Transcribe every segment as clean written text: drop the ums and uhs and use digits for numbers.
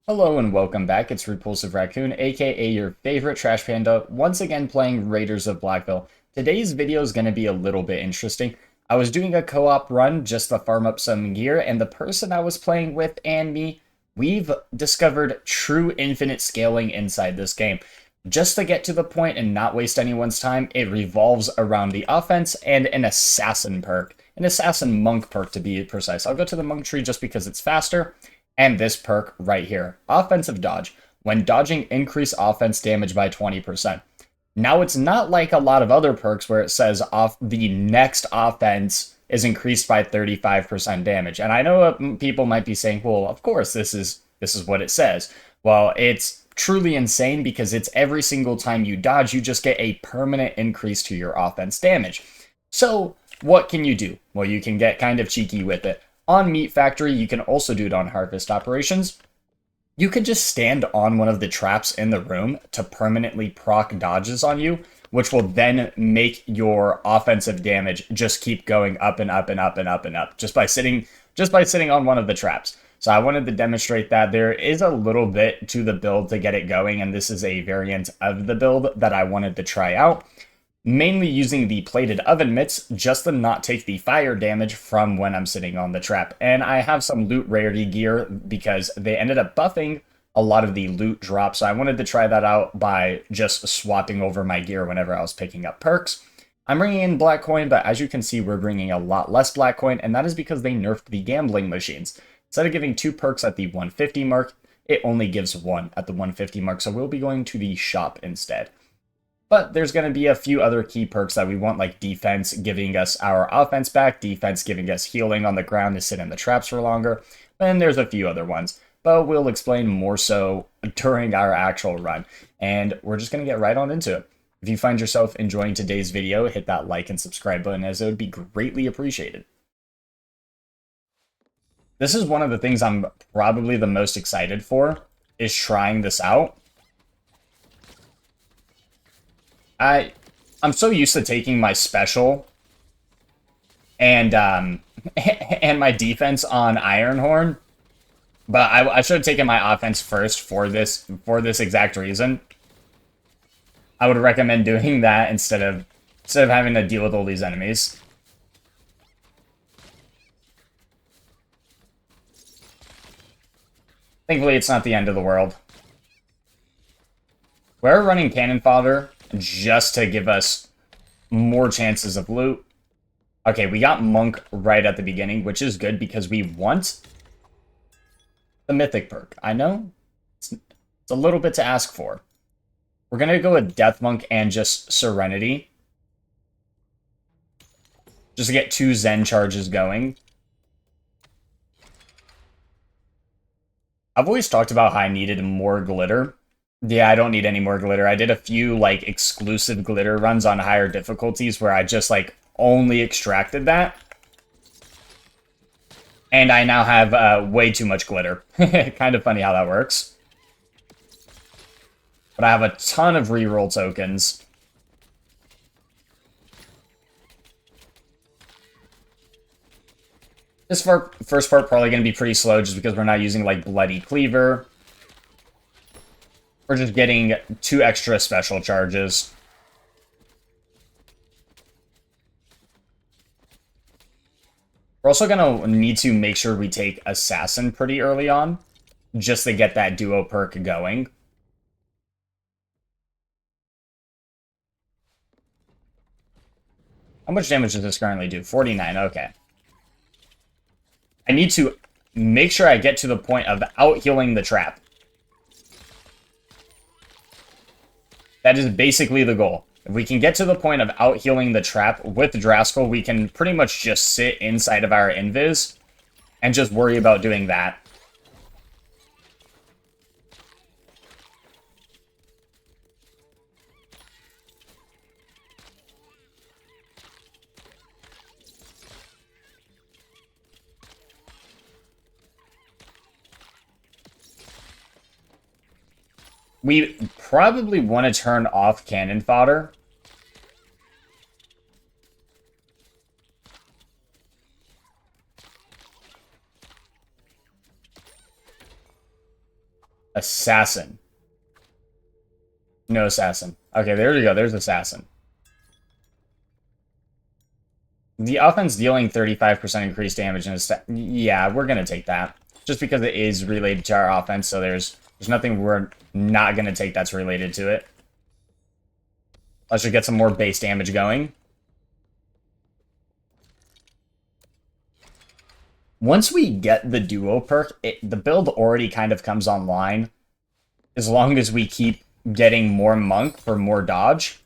Hello and welcome back. It's Repulsive Raccoon, aka your favorite trash panda, once again playing Raiders of Blackveil. Today's video is going to be a little bit interesting. I was doing a co-op run just to farm up some gear, and the person I was playing with and me, we've discovered true infinite scaling inside this game. Just to get to the point and not waste anyone's time, it revolves around the offense and an assassin perk. An assassin monk perk to be precise. I'll go to the monk tree just because it's faster. And this perk right here, offensive dodge. When dodging, increase offense damage by 20%. Now, it's not like a lot of other perks where it says off the next offense is increased by 35% damage. And I know people might be saying, well, of course, this is what it says. Well, it's truly insane because it's every single time you dodge, you just get a permanent increase to your offense damage. So, what can you do? Well, you can get kind of cheeky with it. On Meat Factory, you can also do it on Harvest Operations. You could just stand on one of the traps in the room to permanently proc dodges on you, which will then make your offensive damage just keep going up and up and up and up and up just by sitting on one of the traps. So I wanted to demonstrate that there is a little bit to the build to get it going, and this is a variant of the build that I wanted to try out, mainly using the plated oven mitts just to not take the fire damage from when I'm sitting on the trap. And I have some loot rarity gear because they ended up buffing a lot of the loot drops, so I wanted to try that out by just swapping over my gear whenever I was picking up perks. I'm bringing in black coin, but as you can see, we're bringing a lot less black coin, and that is because they nerfed the gambling machines. Instead of giving 2 perks at the 150 mark, it only gives 1 at the 150 mark, so we'll be going to the shop instead. But there's going to be a few other key perks that we want, like defense giving us our offense back, defense giving us healing on the ground to sit in the traps for longer, and there's a few other ones. But we'll explain more so during our actual run, and we're just going to get right on into it. If you find yourself enjoying today's video, hit that like and subscribe button, as it would be greatly appreciated. This is one of the things I'm probably the most excited for, is trying this out. I'm so used to taking my special and and my defense on Ironhorn, but I should have taken my offense first for this exact reason. I would recommend doing that instead of having to deal with all these enemies. Thankfully, it's not the end of the world. We're running cannon fodder just to give us more chances of loot. Okay, we got Monk right at the beginning, which is good because we want the Mythic perk. I know it's a little bit to ask for. We're going to go with Death Monk and just Serenity, just to get 2 Zen charges going. I've always talked about how I needed more glitter. Yeah, I don't need any more glitter. I did a few, like, exclusive glitter runs on higher difficulties where I just, like, only extracted that. And I now have way too much glitter. Kind of funny how that works. But I have a ton of reroll tokens. This first part probably going to be pretty slow just because we're not using, like, Bloody Cleaver. We're just getting 2 extra special charges. We're also going to need to make sure we take Assassin pretty early on, just to get that duo perk going. How much damage does this currently do? 49, okay. I need to make sure I get to the point of out-healing the trap. That is basically the goal. If we can get to the point of out-healing the trap with Draskell, we can pretty much just sit inside of our invis and just worry about doing that. We probably want to turn off cannon fodder. Assassin. No assassin. Okay, there we go. There's assassin. The offense dealing 35% increased damage and yeah, we're gonna take that. Just because it is related to our offense, so there's nothing we're not gonna take that's related to it. Let's just get some more base damage going. Once we get the duo perk, the build already kind of comes online. As long as we keep getting more monk for more dodge.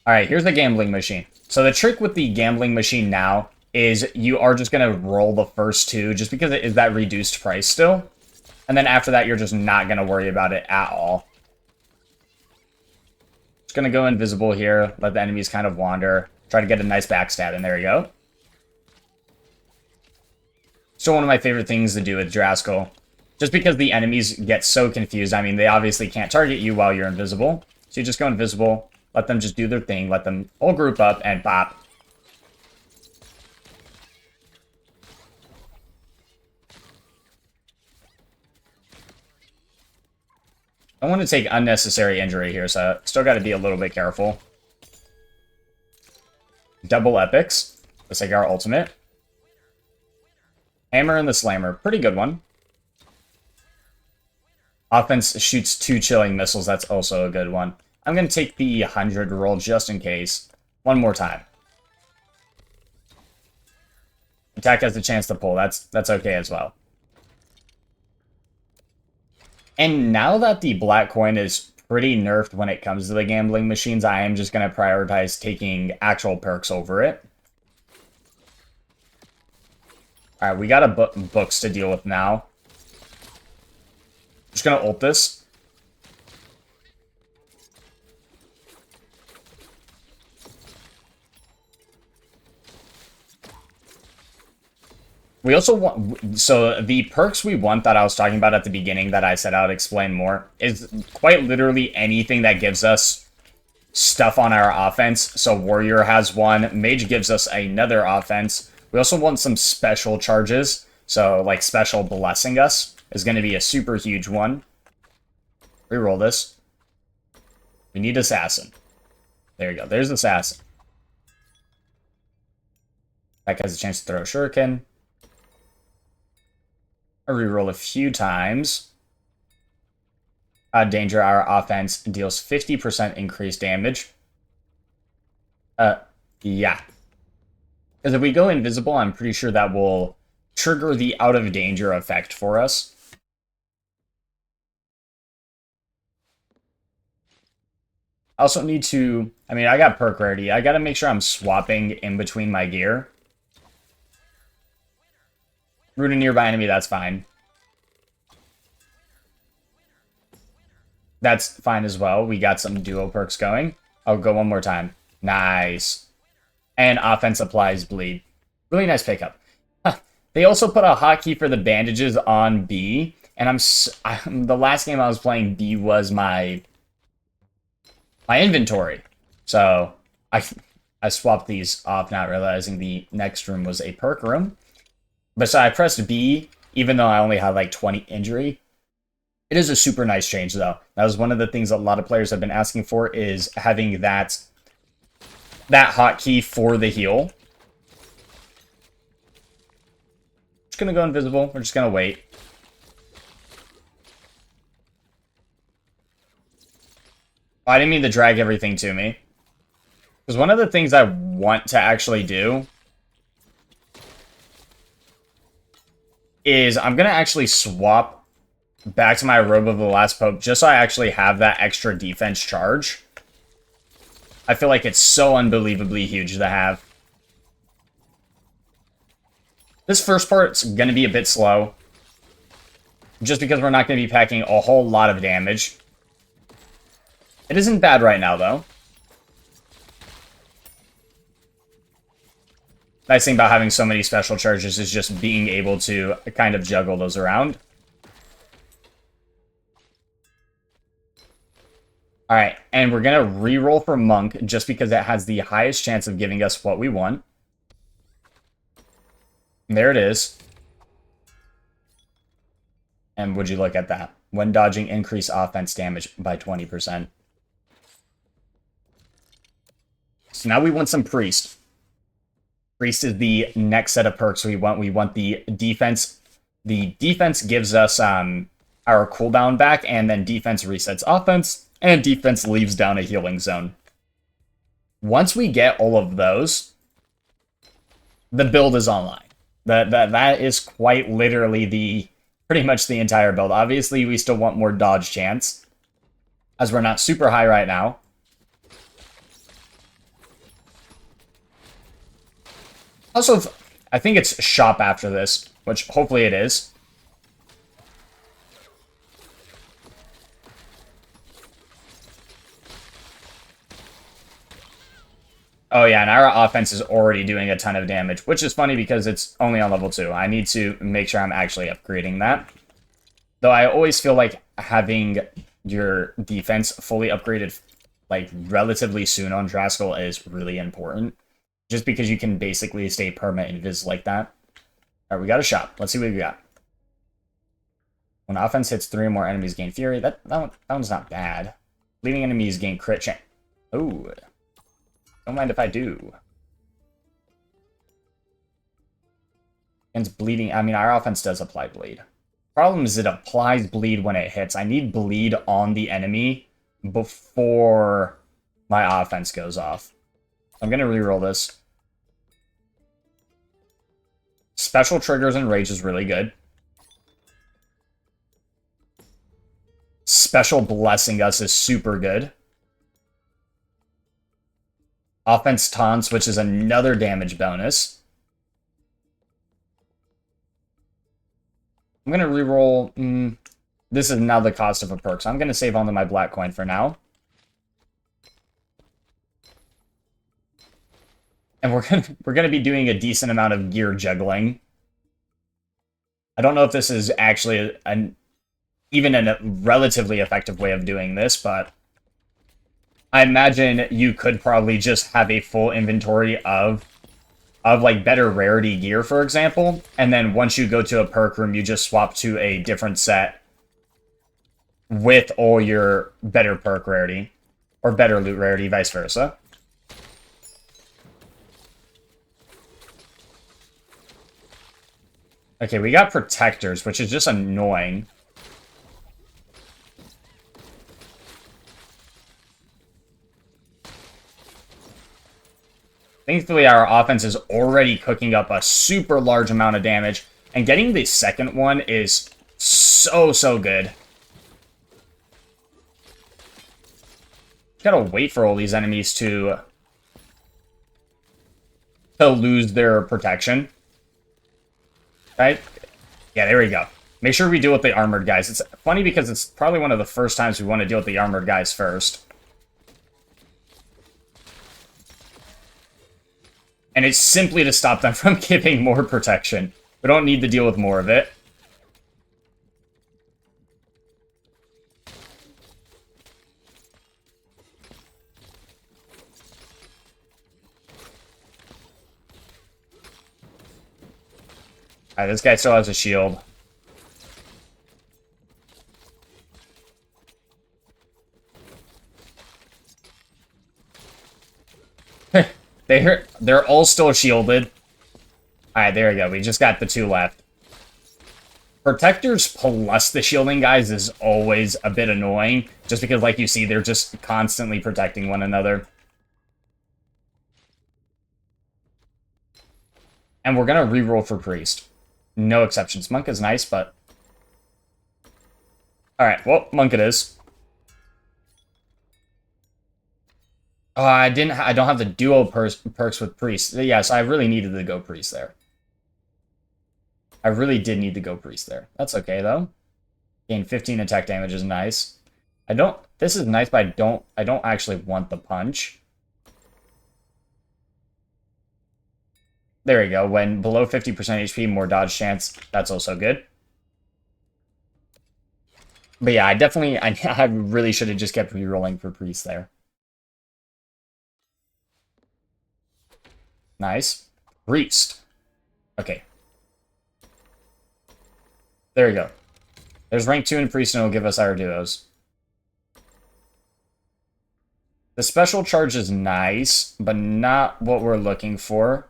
Alright, here's the gambling machine. So the trick with the gambling machine now is you are just going to roll the first two just because it is that reduced price still. And then after that, you're just not going to worry about it at all. Just going to go invisible here, let the enemies kind of wander. Try to get a nice backstab, and there we go. Still one of my favorite things to do with Draskell. Just because the enemies get so confused. I mean, they obviously can't target you while you're invisible. So you just go invisible, let them just do their thing, let them all group up, and bop. I don't want to take unnecessary injury here, so still got to be a little bit careful. Double epics. Let's take our ultimate. Hammer and the Slammer. Pretty good one. Offense shoots 2 chilling missiles. That's also a good one. I'm going to take the 100 roll just in case. One more time. Attack has a chance to pull. That's okay as well. And now that the black coin is pretty nerfed when it comes to the gambling machines, I am just going to prioritize taking actual perks over it. Alright, we got a books to deal with now. Just going to ult this. We also want, so the perks we want that I was talking about at the beginning that I said I would explain more is quite literally anything that gives us stuff on our offense. So Warrior has one, Mage gives us another offense. We also want some special charges. So like special blessing us is going to be a super huge one. Reroll this. We need Assassin. There you go. There's Assassin. That has a chance to throw a Shuriken. I reroll a few times. Danger, our offense deals 50% increased damage. Yeah. Because if we go invisible, I'm pretty sure that will trigger the out of danger effect for us. I also need to, I mean, I got perk rarity. I gotta make sure I'm swapping in between my gear. Root a nearby enemy, that's fine. That's fine as well. We got some duo perks going. I'll go one more time. Nice. And offense applies bleed. Really nice pickup. They also put a hotkey for the bandages on B. And the last game I was playing, B was my inventory. So I swapped these off, not realizing the next room was a perk room. But so I pressed B, even though I only had like 20 injury. It is a super nice change, though. That was one of the things that a lot of players have been asking for, is having that hotkey for the heal. Just gonna go invisible. We're just gonna wait. Oh, I didn't mean to drag everything to me. Because one of the things I want to actually do is I'm going to actually swap back to my Robe of the Last Pope just so I actually have that extra defense charge. I feel like it's so unbelievably huge to have. This first part's going to be a bit slow, just because we're not going to be packing a whole lot of damage. It isn't bad right now, though. Nice thing about having so many special charges is just being able to kind of juggle those around. Alright, and we're going to reroll for Monk just because it has the highest chance of giving us what we want. And there it is. And would you look at that? When dodging, increase offense damage by 20%. So now we want some Priest. Priest is the next set of perks we want. We want the defense. The defense gives us our cooldown back, and then defense resets offense, and defense leaves down a healing zone. Once we get all of those, the build is online. That is quite literally pretty much the entire build. Obviously, we still want more dodge chance, as we're not super high right now. Also, I think it's shop after this, which hopefully it is. Oh yeah, and our offense is already doing a ton of damage, which is funny because it's only on level 2. I need to make sure I'm actually upgrading that. Though I always feel like having your defense fully upgraded like relatively soon on Draskell is really important. Just because you can basically stay perma invis like that. Alright, we got a shop. Let's see what we got. When offense hits 3 or more enemies gain fury. That one's not bad. Leaving enemies gain crit chance. Oh. Don't mind if I do. Against bleeding. I mean, our offense does apply bleed. Problem is it applies bleed when it hits. I need bleed on the enemy before my offense goes off. I'm going to reroll this. Special triggers and rage is really good. Special blessing us is super good. Offense taunts, which is another damage bonus. I'm going to reroll. This is now the cost of a perk, so I'm going to save onto my black coin for now. And we're gonna be doing a decent amount of gear juggling. I don't know if this is actually even a relatively effective way of doing this, but I imagine you could probably just have a full inventory of like better rarity gear, for example, and then once you go to a perk room, you just swap to a different set with all your better perk rarity or better loot rarity, vice versa. Okay, we got protectors, which is just annoying. Thankfully, our offense is already cooking up a super large amount of damage, and getting the second one is so good. Gotta wait for all these enemies to lose their protection. Right? Yeah, there we go. Make sure we deal with the armored guys. It's funny because it's probably one of the first times we want to deal with the armored guys first. And it's simply to stop them from giving more protection. We don't need to deal with more of it. Alright, this guy still has a shield. They're all still shielded. Alright, there we go. We just got the 2 left. Protectors plus the shielding guys is always a bit annoying. Just because, like you see, they're just constantly protecting one another. And we're gonna reroll for Priest. No exceptions. Monk is nice, but... Alright, well, Monk it is. Oh, I don't have the duo perks with Priest. Yes, I really needed to go Priest there. I really did need to go Priest there. That's okay, though. Gain 15 attack damage is nice. This is nice, but I don't actually want the punch. There we go. When below 50% HP, more dodge chance. That's also good. But yeah, I really should have just kept rerolling for Priest there. Nice. Priest. Okay. There we go. There's rank 2 in Priest, and it'll give us our duos. The special charge is nice, but not what we're looking for.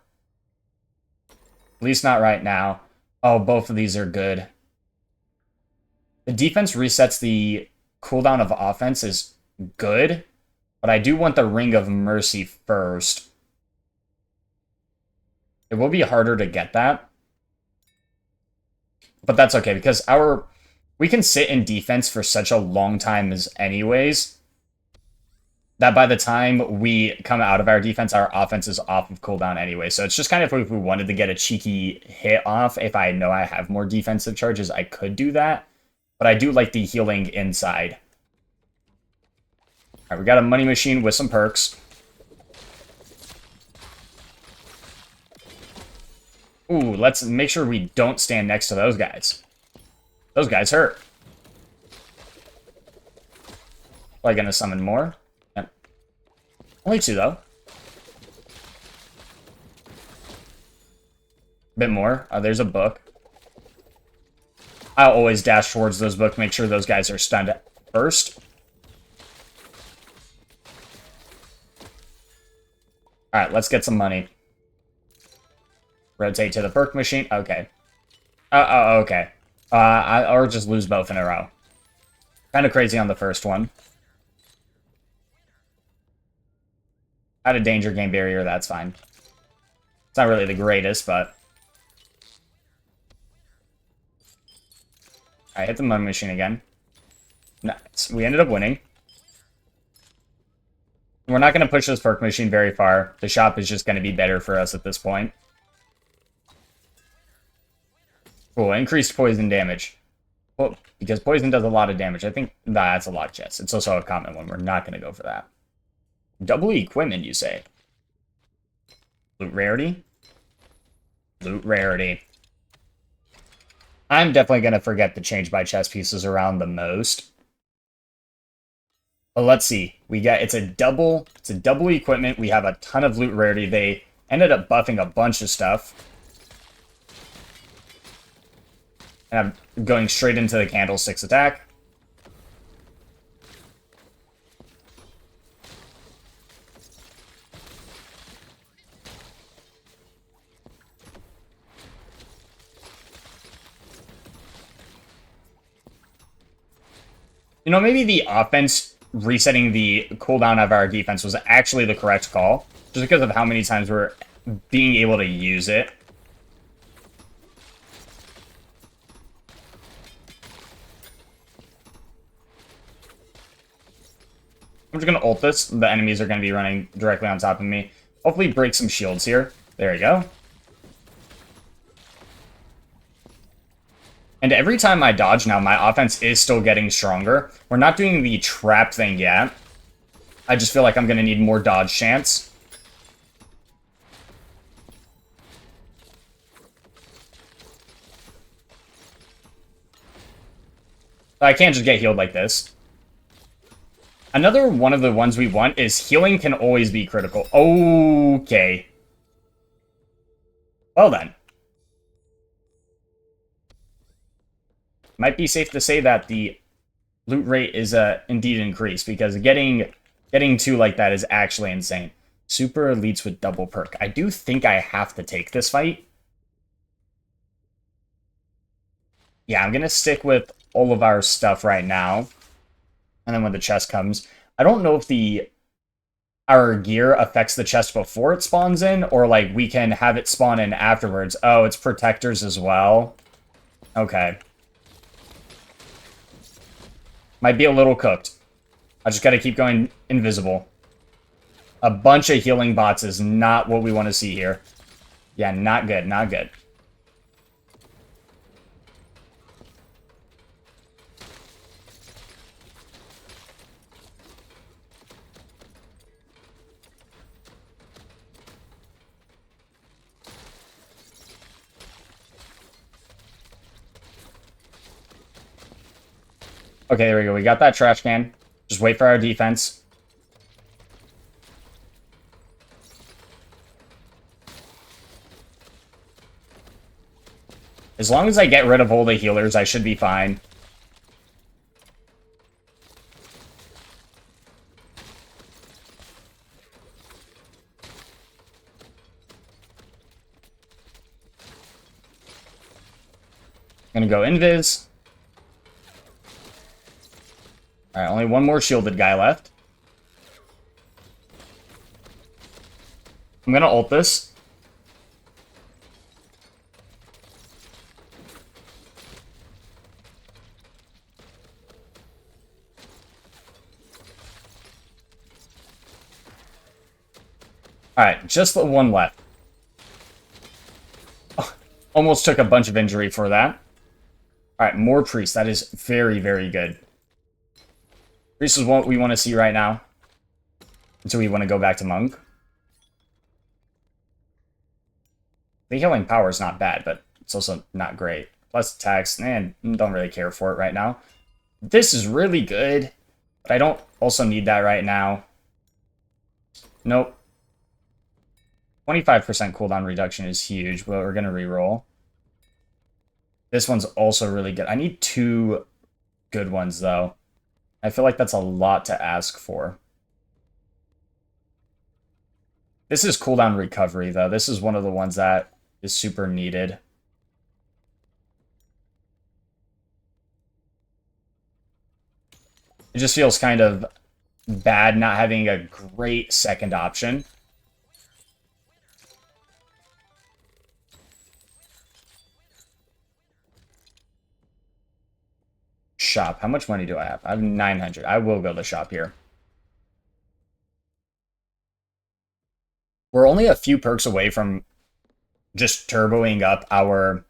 At least not right now. Oh, both of these are good. The defense resets the cooldown of offense is good, but I do want the Ring of Mercy first. It will be harder to get that. But that's okay, because we can sit in defense for such a long time as anyways, that by the time we come out of our defense, our offense is off of cooldown anyway. So it's just kind of if we wanted to get a cheeky hit off, if I know I have more defensive charges, I could do that. But I do like the healing inside. Alright, we got a money machine with some perks. Ooh, let's make sure we don't stand next to those guys. Those guys hurt. Probably gonna summon more. Yep. Only 2, though. Bit more. There's a book. I'll always dash towards those books, make sure those guys are stunned first. Alright, let's get some money. Rotate to the perk machine. Okay. Okay. Or just lose both in a row. Kind of crazy on the first one. Had a danger game barrier, that's fine. It's not really the greatest, but... I hit the money machine again. Nice. We ended up winning. We're not going to push this perk machine very far. The shop is just going to be better for us at this point. Cool, increased poison damage. Well, because poison does a lot of damage. I think that's a lot of chess. It's also a common one. We're not going to go for that. Double equipment, you say? Loot rarity? Loot rarity. I'm definitely going to forget to change my chess pieces around the most. But let's see. It's a double equipment. We have a ton of loot rarity. They ended up buffing a bunch of stuff. And I'm going straight into the candlesticks attack. You know, maybe the offense resetting the cooldown of our defense was actually the correct call, just because of how many times we're being able to use it. I'm just going to ult this. The enemies are going to be running directly on top of me. Hopefully break some shields here. There you go. And every time I dodge now, my offense is still getting stronger. We're not doing the trap thing yet. I just feel like I'm going to need more dodge chance. I can't just get healed like this. Another one of the ones we want is healing can always be critical. Okay. Well then. Might be safe to say that the loot rate is indeed increased, because getting 2 like that is actually insane. Super elites with double perk. I do think I have to take this fight. Yeah, I'm going to stick with all of our stuff right now. And then when the chest comes, I don't know if our gear affects the chest before it spawns in, or like we can have it spawn in afterwards. Oh, it's protectors as well. Okay. Might be a little cooked. I just gotta keep going invisible. A bunch of healing bots is not what we want to see here. Yeah, not good, not good. Okay, there we go. We got that trash can. Just wait for our defense. As long as I get rid of all the healers, I should be fine. Gonna go invis. Alright, only one more shielded guy left. I'm gonna ult this. Alright, just the one left. Oh, almost took a bunch of injury for that. Alright, more priest. That is very, very good. Priest is what we want to see right now. So we want to go back to monk. The healing power is not bad, but it's also not great. Plus attacks, and don't really care for it right now. This is really good, but I don't also need that right now. Nope. 25% cooldown reduction is huge, but we're going to reroll. This one's also really good. I need 2 good ones, though. I feel like that's a lot to ask for. This is cooldown recovery, though. This is one of the ones that is super needed. It just feels kind of bad not having a great second option. Shop. How much money do I have? I have 900. I will go to shop here. We're only a few perks away from just turboing up our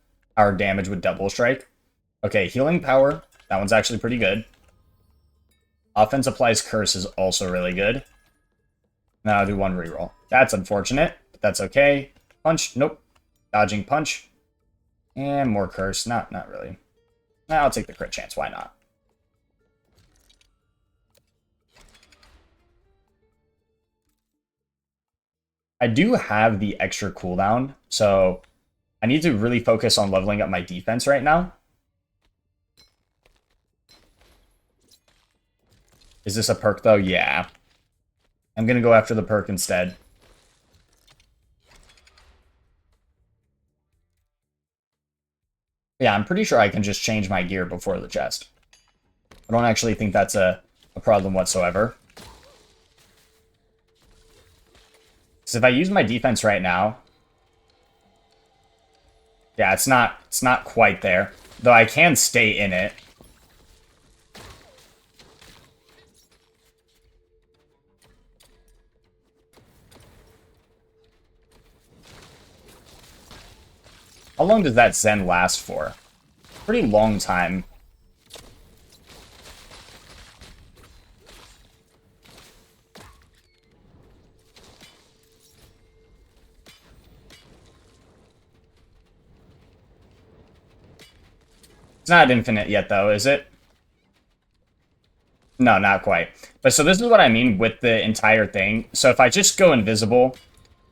damage with double strike. Okay, healing power. That one's actually pretty good. Offense applies curse is also really good. Now I'll do 1 reroll. That's unfortunate, but that's okay. Punch. Nope. Dodging punch. And more curse. Not really. Nah, I'll take the crit chance. Why not? I do have the extra cooldown, so I need to really focus on leveling up my defense right now. Is this a perk, though? Yeah. I'm going to go after the perk instead. Yeah, I'm pretty sure I can just change my gear before the chest. I don't actually think that's a problem whatsoever. So if I use my defense right now... Yeah, it's not quite there. Though I can stay in it. How long does that Zen last for? Pretty long time. It's not infinite yet, though, is it? No, not quite. But so this is what I mean with the entire thing. So if I just go invisible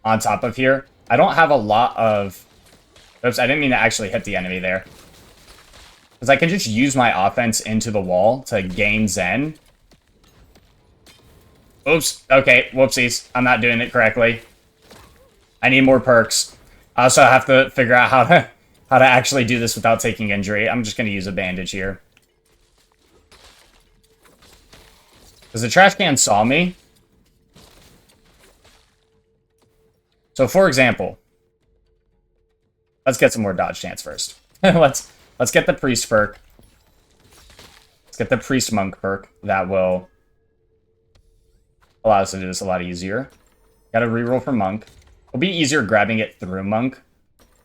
on top of here, I don't have a lot of... Oops, I didn't mean to actually hit the enemy there. Because I can just use my offense into the wall to gain Zen. Oops, okay, whoopsies. I'm not doing it correctly. I need more perks. I also have to figure out how to actually do this without taking injury. I'm just going to use a bandage here. Because the trash can saw me. So, for example, let's get some more dodge chance first. let's get the priest perk. Let's get the priest monk perk. That will allow us to do this a lot easier. Got to reroll for monk. It'll be easier grabbing it through monk.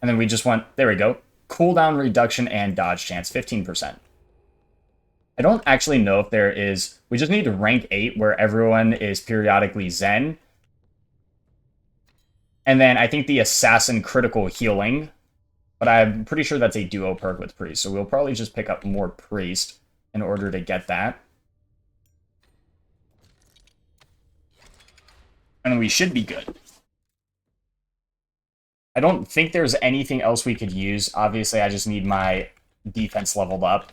And then we just want, there we go, cooldown reduction and dodge chance, 15%. I don't actually know if there is, we just need rank 8 where everyone is periodically Zen. And then I think the assassin critical healing, but I'm pretty sure that's a duo perk with priest. So we'll probably just pick up more priest in order to get that. And we should be good. I don't think there's anything else we could use. Obviously, I just need my defense leveled up.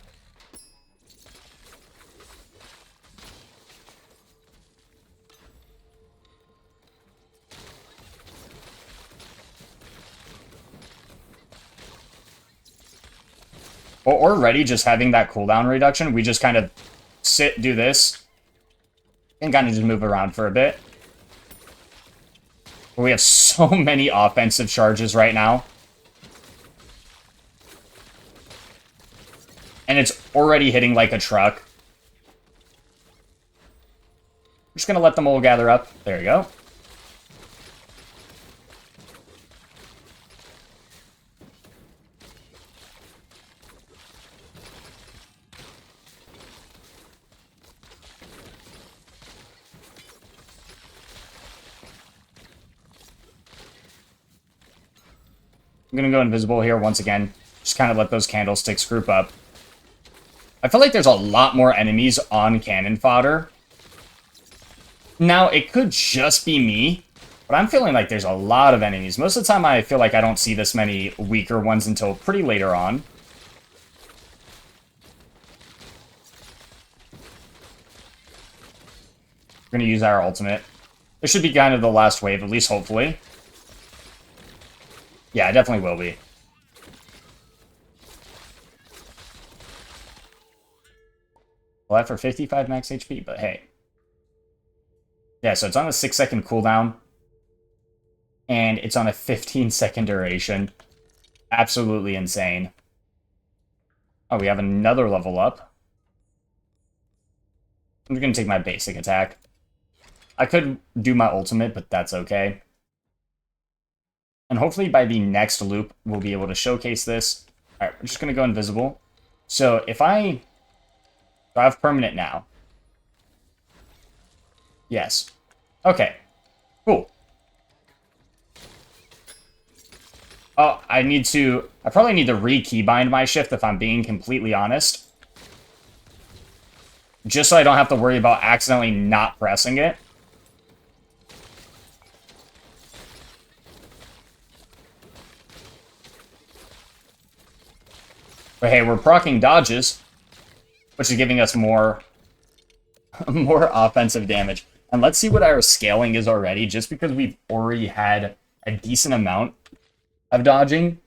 Already just having that cooldown reduction, we just kind of sit, do this, and kind of just move around for a bit. But we have so many offensive charges right now. And it's already hitting like a truck. I'm just going to let them all gather up. There you go. I'm going to go invisible here once again. Just kind of let those candlesticks group up. I feel like there's a lot more enemies on cannon fodder. Now, it could just be me, but I'm feeling like there's a lot of enemies. Most of the time, I feel like I don't see this many weaker ones until pretty later on. We're going to use our ultimate. This should be kind of the last wave, at least hopefully. Yeah, it definitely will be. Well, that for 55 max HP, but hey. Yeah, so it's on a 6-second cooldown. And it's on a 15-second duration. Absolutely insane. Oh, we have another level up. I'm just going to take my basic attack. I could do my ultimate, but that's okay. And hopefully by the next loop, we'll be able to showcase this. Alright, we're just going to go invisible. So if I have permanent now. Yes. Okay. Cool. Oh, I probably need to re-keybind my shift if I'm being completely honest. Just so I don't have to worry about accidentally not pressing it. But hey, we're proccing dodges, which is giving us more offensive damage. And let's see what our scaling is already, just because we've already had a decent amount of dodging.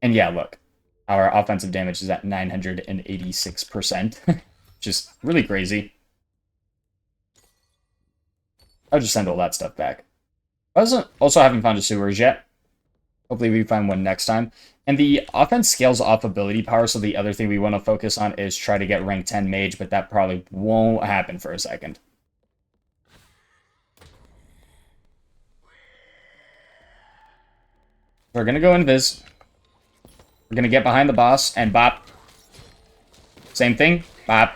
And yeah, look, our offensive damage is at 986%, which is really crazy. I'll just send all that stuff back. I also haven't found a sewers yet. Hopefully we find one next time. And the offense scales off ability power, so the other thing we want to focus on is try to get rank 10 mage, but that probably won't happen for a second. We're going to go invis. We're going to get behind the boss and bop. Same thing, bop.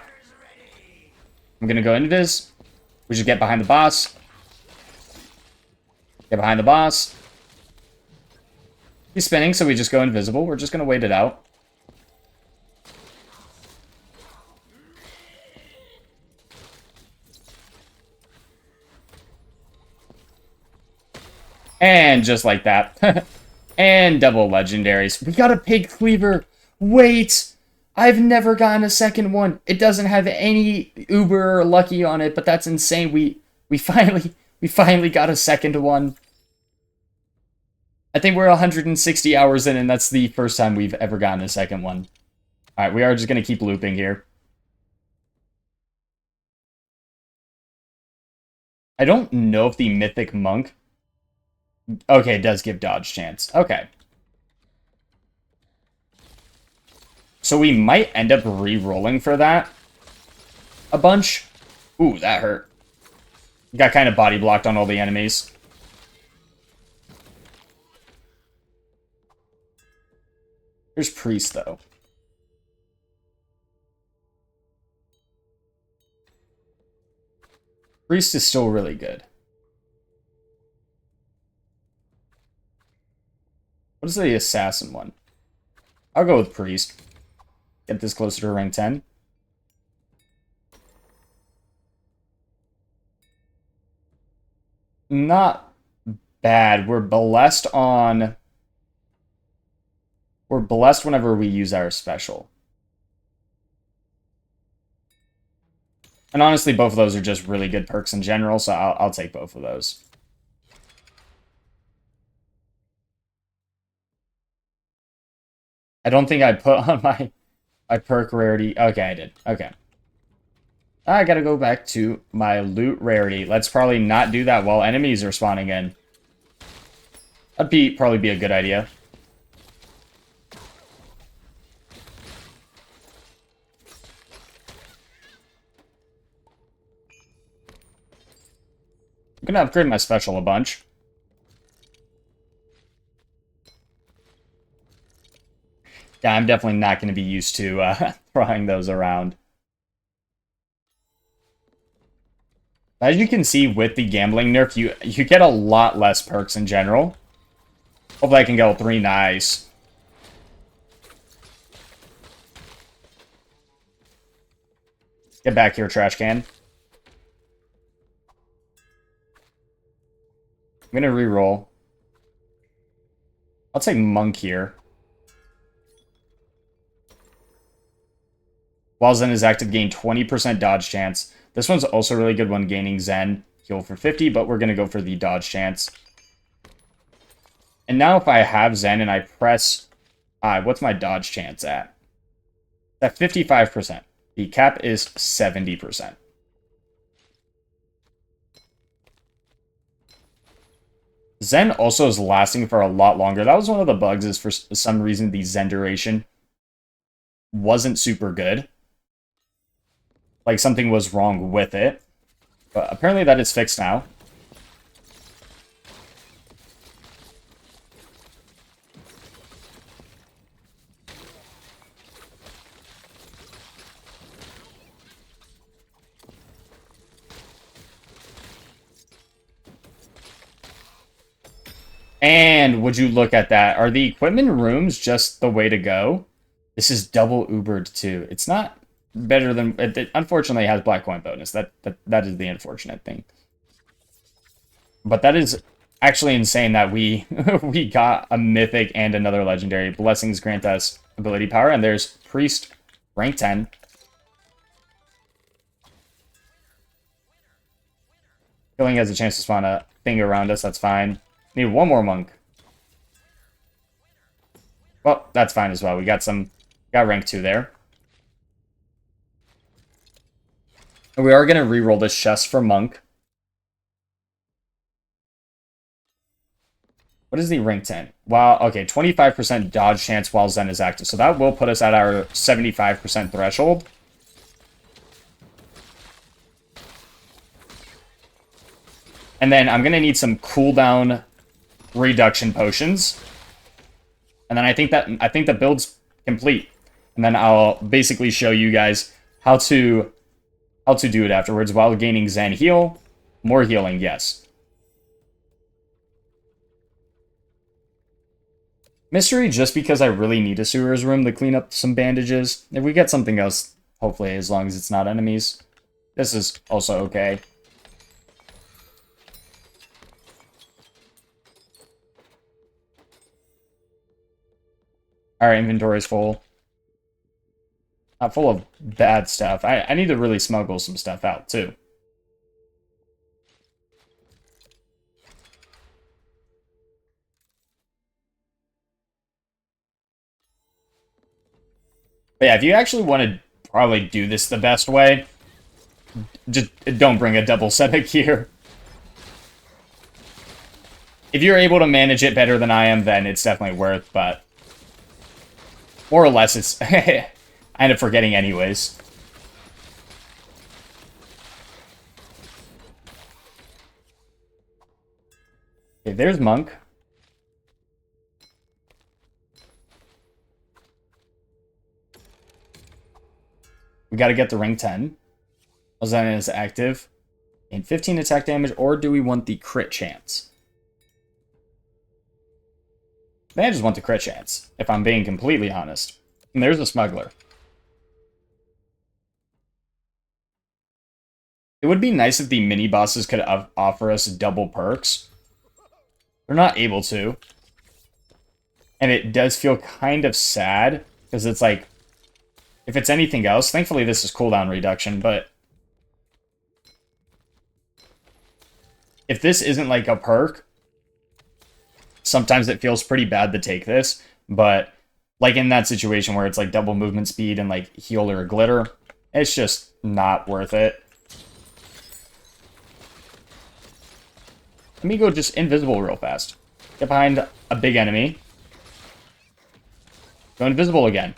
I'm going to go invis. We just get behind the boss. Get behind the boss. He's spinning, so we just go invisible. We're just going to wait it out. And just like that. And double legendaries. We got a pig cleaver. Wait! I've never gotten a second one. It doesn't have any uber lucky on it, but that's insane. We finally got a second one. I think we're 160 hours in, and that's the first time we've ever gotten a second one. Alright, we are just going to keep looping here. I don't know if the Mythic Monk... Okay, it does give dodge chance. Okay. So we might end up re-rolling for that a bunch. Ooh, that hurt. Got kind of body blocked on all the enemies. Here's Priest, though. Priest is still really good. What is the Assassin one? I'll go with Priest. Get this closer to rank 10. Not bad. We're blessed whenever we use our special. And honestly, both of those are just really good perks in general, so I'll take both of those. I don't think I put on I perk rarity. Okay, I did. Okay. I gotta go back to my loot rarity. Let's probably not do that while enemies are spawning in. That'd probably be a good idea. I'm gonna upgrade my special a bunch. Yeah, I'm definitely not gonna be used to throwing those around. As you can see with the gambling nerf, you get a lot less perks in general. Hopefully I can go 3 nice. Get back here, trash can. I'm gonna reroll. I'll take monk here. While Zen is active, gain 20% dodge chance. This one's also a really good one, gaining Zen. Heal for 50, but we're gonna go for the dodge chance. And now if I have Zen and I press I, what's my dodge chance at? At 55%. The cap is 70%. Zen also is lasting for a lot longer. That was one of the bugs, is for some reason the Zen duration wasn't super good. Like something was wrong with it. But apparently that is fixed now. And would you look at that? Are the equipment rooms just the way to go? This is double Ubered too. It's not better than... It unfortunately has black coin bonus. That is the unfortunate thing. But that is actually insane that we we got a mythic and another legendary. Blessings grant us ability power. And there's Priest, rank 10. Killing has a chance to spawn a thing around us. That's fine. Need one more monk. Well, that's fine as well. We got rank 2 there. And we are going to reroll this chest for monk. What is the rank 10? Wow, okay, 25% dodge chance while Zen is active. So that will put us at our 75% threshold. And then I'm going to need some cooldown reduction potions. And then I think the build's complete. And then I'll basically show you guys how to do it afterwards while gaining Zen heal. More healing, yes. Mystery, just because I really need a sewers room to clean up some bandages. If we get something else, hopefully, as long as it's not enemies. This is also okay. Our inventory is full. Not full of bad stuff. I need to really smuggle some stuff out, too. But yeah, if you actually want to probably do this the best way, just don't bring a double set of gear. If you're able to manage it better than I am, then it's definitely worth, but more or less, it's... I end up forgetting anyways. Okay, there's Monk. We gotta get the rank 10. Zen is active. And 15 attack damage, or do we want the crit chance? I just want the crit chance, if I'm being completely honest. And there's a smuggler. It would be nice if the mini-bosses could offer us double perks. They're not able to. And it does feel kind of sad, because it's like, if it's anything else, thankfully this is cooldown reduction, but if this isn't like a perk, sometimes it feels pretty bad to take this, but like in that situation where it's like double movement speed and like heal or glitter, it's just not worth it. Let me go just invisible real fast. Get behind a big enemy. Go invisible again.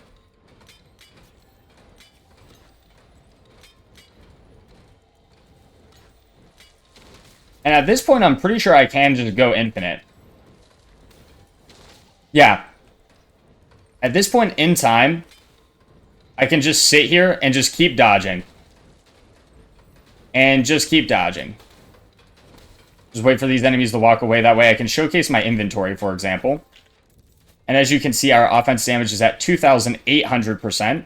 And at this point, I'm pretty sure I can just go infinite. Yeah. At this point in time, I can just sit here and just keep dodging. And just keep dodging. Just wait for these enemies to walk away. That way I can showcase my inventory, for example. And as you can see, our offense damage is at 2,800%.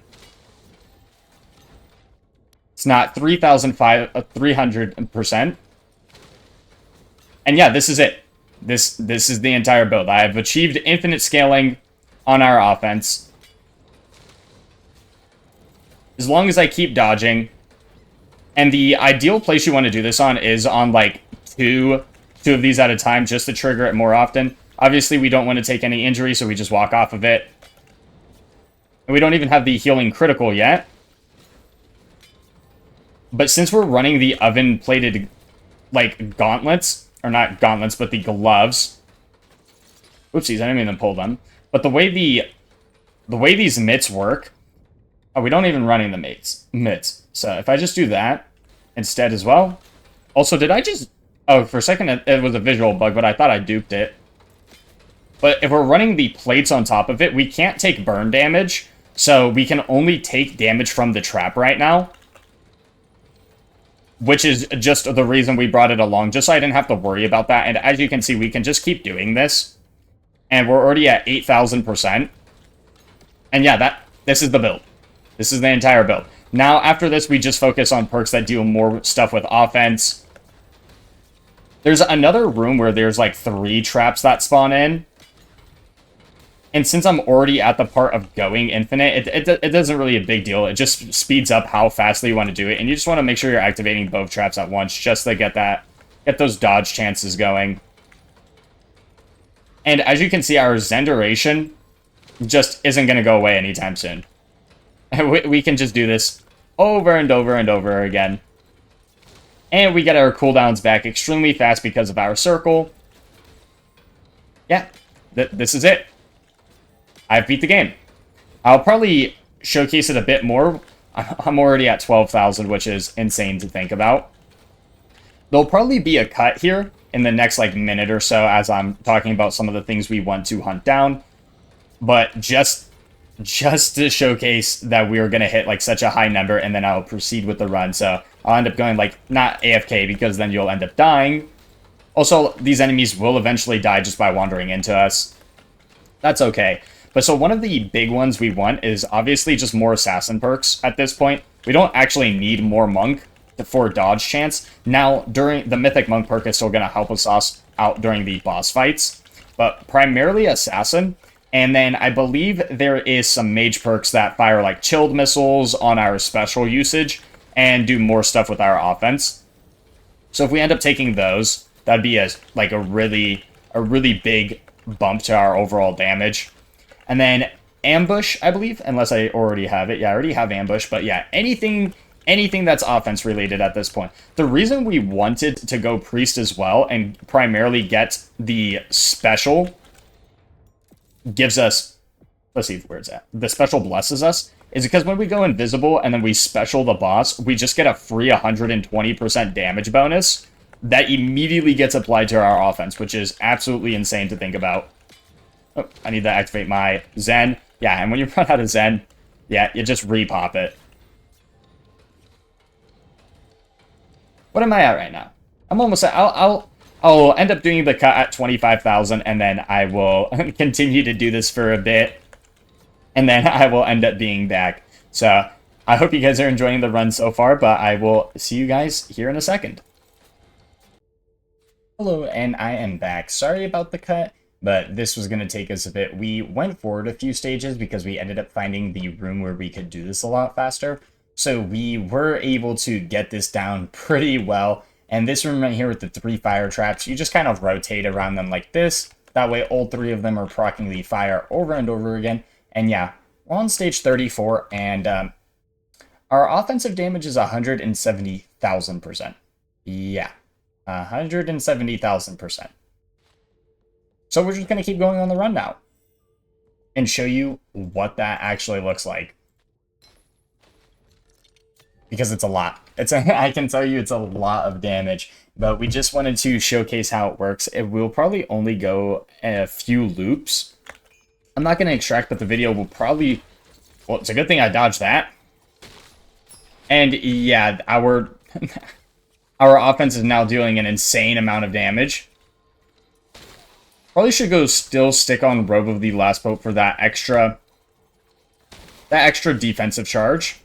It's not 3,300%. And yeah, this is it. This is the entire build. I have achieved infinite scaling on our offense. As long as I keep dodging. And the ideal place you want to do this on is on like two of these at a time, just to trigger it more often. Obviously, we don't want to take any injury, so we just walk off of it. And we don't even have the healing critical yet. But since we're running the oven-plated, like, gauntlets, or not gauntlets, but the gloves. Oopsies, I didn't even pull them. But the way these mitts work. Oh, we don't even run in the mitts. So if I just do that instead as well. Also, did I just... Oh, for a second it was a visual bug, but I thought I duped it. But if we're running the plates on top of it, we can't take burn damage. So we can only take damage from the trap right now. Which is just the reason we brought it along, just so I didn't have to worry about that. And as you can see, we can just keep doing this. And we're already at 8,000%. And yeah, this is the build. This is the entire build. Now, after this, we just focus on perks that do more stuff with offense. There's another room where there's like 3 traps that spawn in. And since I'm already at the part of going infinite, it doesn't really a big deal. It just speeds up how fastly you want to do it. And you just want to make sure you're activating both traps at once just to get those dodge chances going. And as you can see, our Zen duration just isn't going to go away anytime soon. We can just do this over and over and over again. And we get our cooldowns back extremely fast because of our circle. Yeah, this is it. I've beat the game. I'll probably showcase it a bit more. I'm already at 12,000, which is insane to think about. There'll probably be a cut here in the next like minute or so as I'm talking about some of the things we want to hunt down. But just to showcase that we're going to hit like such a high number, and then I'll proceed with the run. So I'll end up going like not AFK because then you'll end up dying. Also, these enemies will eventually die just by wandering into us. That's okay. But so one of the big ones we want is obviously just more assassin perks at this point. We don't actually need more monk for dodge chance. Now, during the mythic monk perk is still going to help us out during the boss fights. But primarily assassin. And then I believe there is some mage perks that fire like chilled missiles on our special usage and do more stuff with our offense. So if we end up taking those, that'd be a really big bump to our overall damage. And then ambush, I believe, unless I already have it. Yeah, I already have ambush, but yeah, anything that's offense related at this point. The reason we wanted to go priest as well and primarily get the special gives us, let's see where it's at. The special blesses us is because when we go invisible and then we special the boss, we just get a free 120% damage bonus that immediately gets applied to our offense, which is absolutely insane to think about. Oh, I need to activate my Zen. Yeah, and when you run out of Zen, yeah, you just repop it. What am I at right now? I'm almost at... I'll end up doing the cut at 25,000, and then I will continue to do this for a bit. And then I will end up being back. So, I hope you guys are enjoying the run so far, but I will see you guys here in a second. Hello, and I am back. Sorry about the cut, but this was going to take us a bit. We went forward a few stages because we ended up finding the room where we could do this a lot faster. So we were able to get this down pretty well. And this room right here with the 3 fire traps, you just kind of rotate around them like this. That way all 3 of them are proccing the fire over and over again. And yeah, we're on stage 34, and our offensive damage is 170,000%. Yeah, 170,000%. So we're just going to keep going on the run now and show you what that actually looks like. Because it's a lot. I can tell you it's a lot of damage, but we just wanted to showcase how it works. It will probably only go a few loops. I'm not going to extract, but the video will probably... Well, it's a good thing I dodged that. And yeah, our offense is now dealing an insane amount of damage. Probably should go stick on Robe of the Last Pope for that extra defensive charge.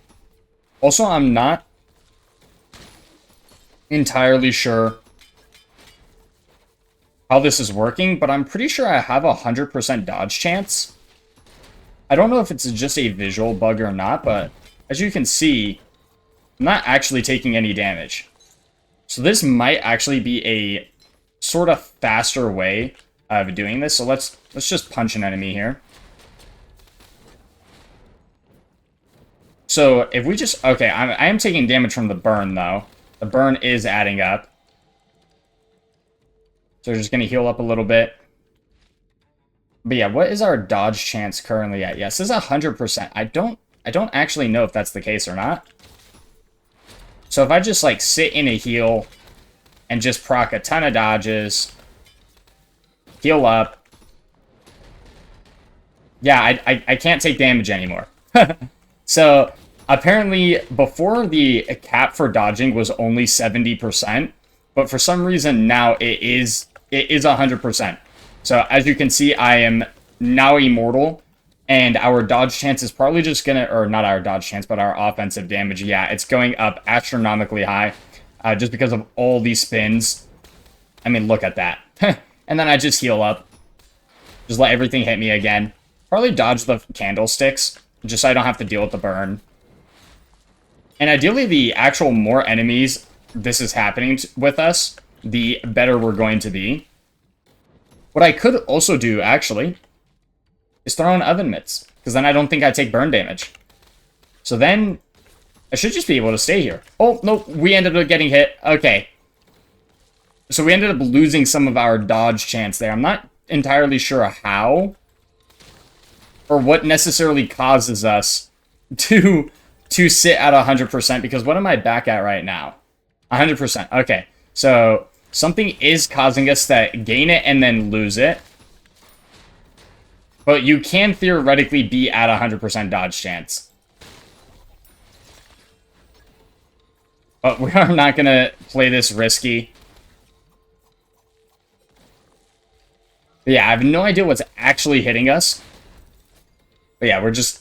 Also, I'm not entirely sure how this is working, but I'm pretty sure I have a 100% dodge chance. I don't know if it's just a visual bug or not, but as you can see, I'm not actually taking any damage. So this might actually be a sort of faster way of doing this. So let's just punch an enemy here. So if we just... Okay, I am taking damage from the burn, though. The burn is adding up. So we're just going to heal up a little bit. But yeah, what is our dodge chance currently at? Yes, this is 100%. I don't actually know if that's the case or not. So if I just, like, sit in a heal and just proc a ton of dodges, heal up. Yeah, I can't take damage anymore. So... Apparently, before the cap for dodging was only 70%, but for some reason now it is 100%. So as you can see, I am now immortal, and our dodge chance is probably just gonna, or not our dodge chance, but our offensive damage. Yeah, it's going up astronomically high, just because of all these spins. I mean, look at that. And then I just heal up. Just let everything hit me again. Probably dodge the candlesticks, just so I don't have to deal with the burn. And ideally, the actual more enemies this is happening with us, the better we're going to be. What I could also do, actually, is throw in oven mitts, because then I don't think I take burn damage. So then, I should just be able to stay here. Oh, no, we ended up getting hit. Okay. So we ended up losing some of our dodge chance there. I'm not entirely sure how, or what necessarily causes us to sit at 100%, because what am I back at right now? 100%. Okay, so something is causing us to gain it and then lose it. But you can theoretically be at 100% dodge chance. But we are not going to play this risky. But yeah, I have no idea what's actually hitting us. But yeah, we're just...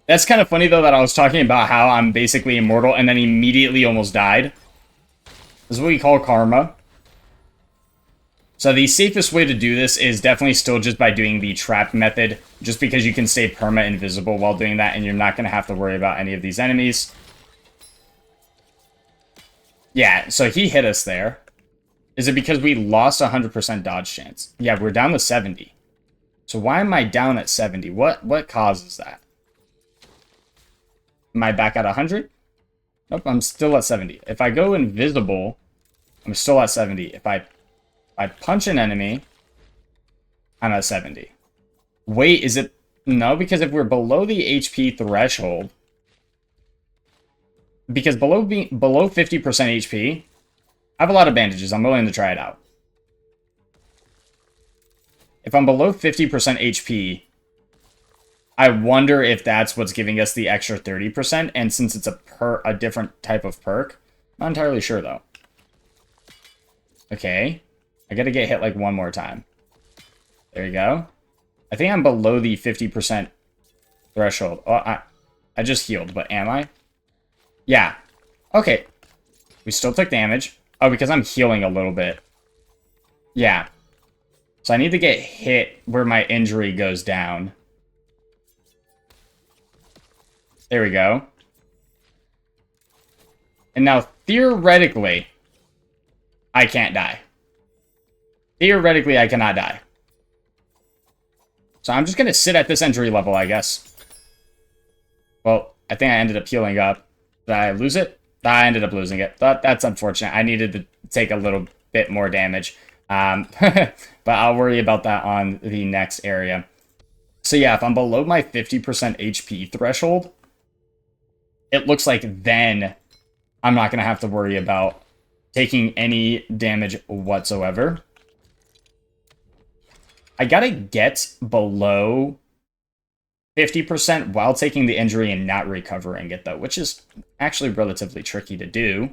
That's kind of funny, though, that I was talking about how I'm basically immortal and then immediately almost died. This is what we call karma. So the safest way to do this is definitely still just by doing the trap method, just because you can stay perma-invisible while doing that, and you're not going to have to worry about any of these enemies. Yeah, so he hit us there. Is it because we lost 100% dodge chance? Yeah, we're down to 70. So why am I down at 70? What causes that? Am I back at 100? Nope, I'm still at 70. If I go invisible, I'm still at 70. If I punch an enemy, I'm at 70. Wait, is it... No, because if we're below the HP threshold... Because below 50% HP, I have a lot of bandages. I'm willing to try it out. If I'm below 50% HP... I wonder if that's what's giving us the extra 30%, and since it's a different type of perk, not entirely sure, though. Okay. I gotta get hit, like, one more time. There you go. I think I'm below the 50% threshold. Oh, I just healed, but am I? Yeah. Okay. We still took damage. Oh, because I'm healing a little bit. Yeah. So I need to get hit where my injury goes down. There we go. And now, theoretically, I can't die. Theoretically, I cannot die. So I'm just going to sit at this injury level, I guess. Well, I think I ended up healing up. Did I lose it? I ended up losing it. That's unfortunate. I needed to take a little bit more damage. But I'll worry about that on the next area. So yeah, if I'm below my 50% HP threshold, it looks like then I'm not going to have to worry about taking any damage whatsoever. I gotta get below 50% while taking the injury and not recovering it, though, which is actually relatively tricky to do.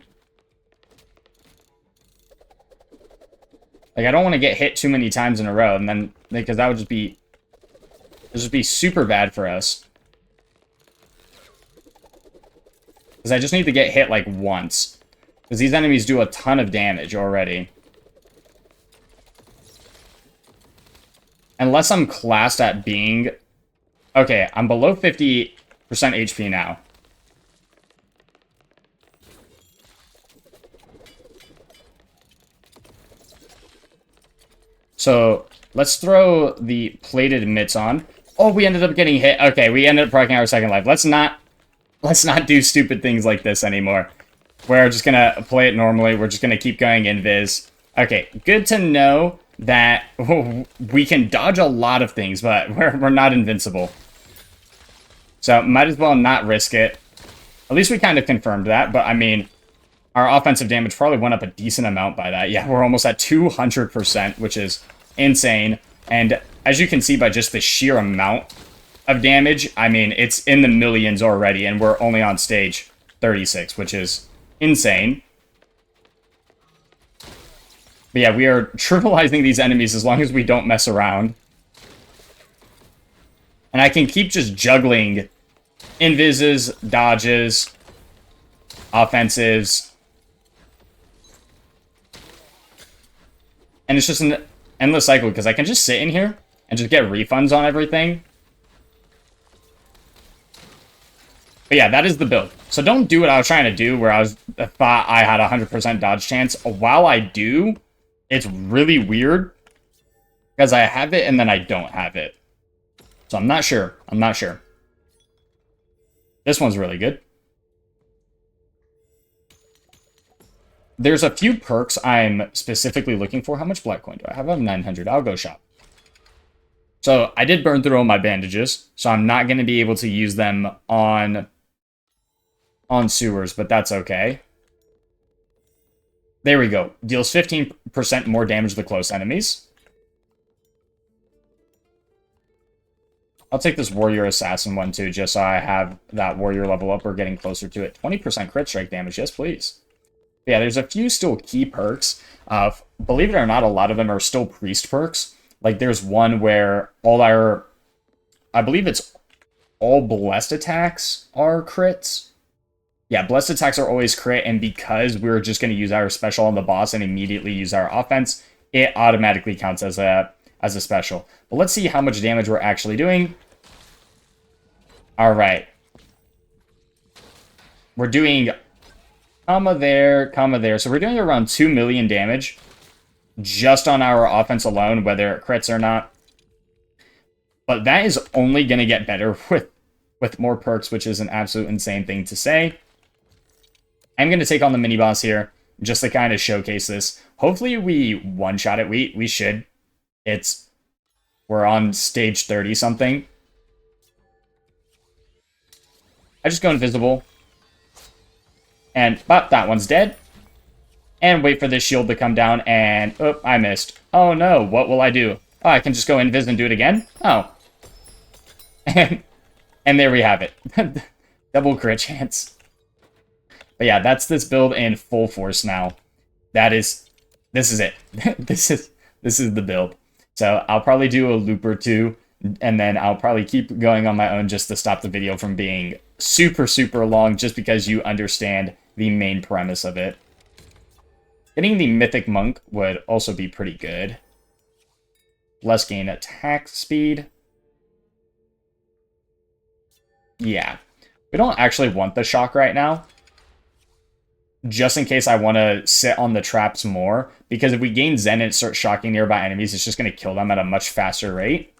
Like, I don't want to get hit too many times in a row, and then, because that would just be super bad for us. Because I just need to get hit, like, once. Because these enemies do a ton of damage already. Unless I'm classed at being... Okay, I'm below 50% HP now. So, let's throw the plated mitts on. Oh, we ended up getting hit. Okay, we ended up proccing our second life. Let's not do stupid things like this anymore. We're just gonna play it normally. We're just gonna keep going invis. Okay, good to know that we can dodge a lot of things, but we're not invincible. So, might as well not risk it. At least we kind of confirmed that, but I mean, our offensive damage probably went up a decent amount by that. Yeah, we're almost at 200%, which is insane. And as you can see by just the sheer amount of damage, I mean, it's in the millions already, and we're only on stage 36, which is insane. But yeah, we are trivializing these enemies as long as we don't mess around. And I can keep just juggling invises, dodges, offensives. And it's just an endless cycle, because I can just sit in here and just get refunds on everything. But yeah, that is the build. So don't do what I was trying to do, where I thought I had a 100% dodge chance. While I do, it's really weird, because I have it and then I don't have it. So I'm not sure. I'm not sure. This one's really good. There's a few perks I'm specifically looking for. How much black coin do I have? I have 900. I'll go shop. So I did burn through all my bandages, so I'm not going to be able to use them on sewers, but that's okay. There we go. Deals 15% more damage to close enemies. I'll take this warrior assassin one too, just so I have that warrior level up. We're getting closer to it. 20% crit strike damage. Yes, please. Yeah, there's a few still key perks. Believe it or not, a lot of them are still priest perks. Like, there's one where I believe it's all blessed attacks are crits. Yeah, blessed attacks are always crit, and because we're just going to use our special on the boss and immediately use our offense, it automatically counts as a special. But let's see how much damage we're actually doing. All right. We're doing comma there, comma there. So we're doing around 2 million damage just on our offense alone, whether it crits or not. But that is only going to get better with more perks, which is an absolute insane thing to say. I'm going to take on the mini-boss here just to kind of showcase this. Hopefully we one-shot it. We should. We're on stage 30-something. I just go invisible. And, but that one's dead. And wait for this shield to come down, and, oh, I missed. Oh no, what will I do? Oh, I can just go invis and do it again? Oh. And there we have it. Double crit chance. But yeah, that's this build in full force now. This is it. This is the build. So I'll probably do a loop or two, and then I'll probably keep going on my own just to stop the video from being super, super long, just because you understand the main premise of it. Getting the Mythic Monk would also be pretty good. Less gain attack speed. Yeah. We don't actually want the shock right now, just in case I want to sit on the traps more, because if we gain Zen and start shocking nearby enemies, it's just going to kill them at a much faster rate.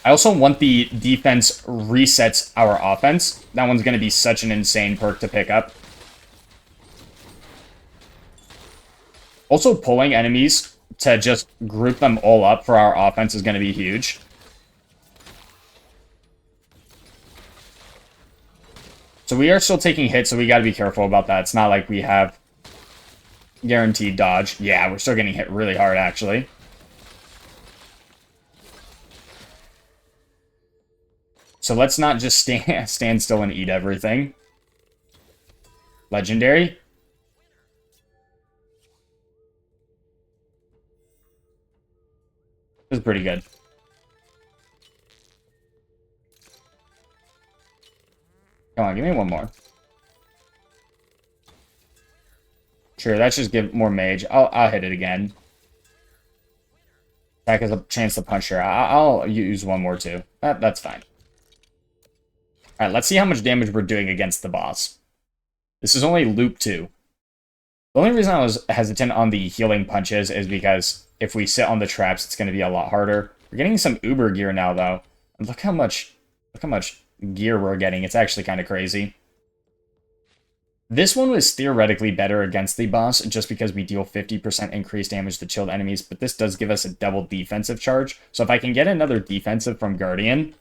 I also want the defense resets our offense. That one's going to be such an insane perk to pick up. Also, pulling enemies to just group them all up for our offense is going to be huge. So we are still taking hits, so we got to be careful about that. It's not like we have guaranteed dodge. Yeah, we're still getting hit really hard, actually. So let's not just stand still and eat everything. Legendary. This is pretty good. Come on, give me one more. Sure, that's just give more mage. I'll hit it again. Attack has a chance to punch her. I'll use one more too. That's fine. Alright, let's see how much damage we're doing against the boss. This is only loop 2. The only reason I was hesitant on the healing punches is because if we sit on the traps, it's going to be a lot harder. We're getting some uber gear now, though. And look how much gear we're getting. It's actually kind of crazy. This one was theoretically better against the boss, just because we deal 50% increased damage to chilled enemies, but this does give us a double defensive charge. So if I can get another defensive from Guardian,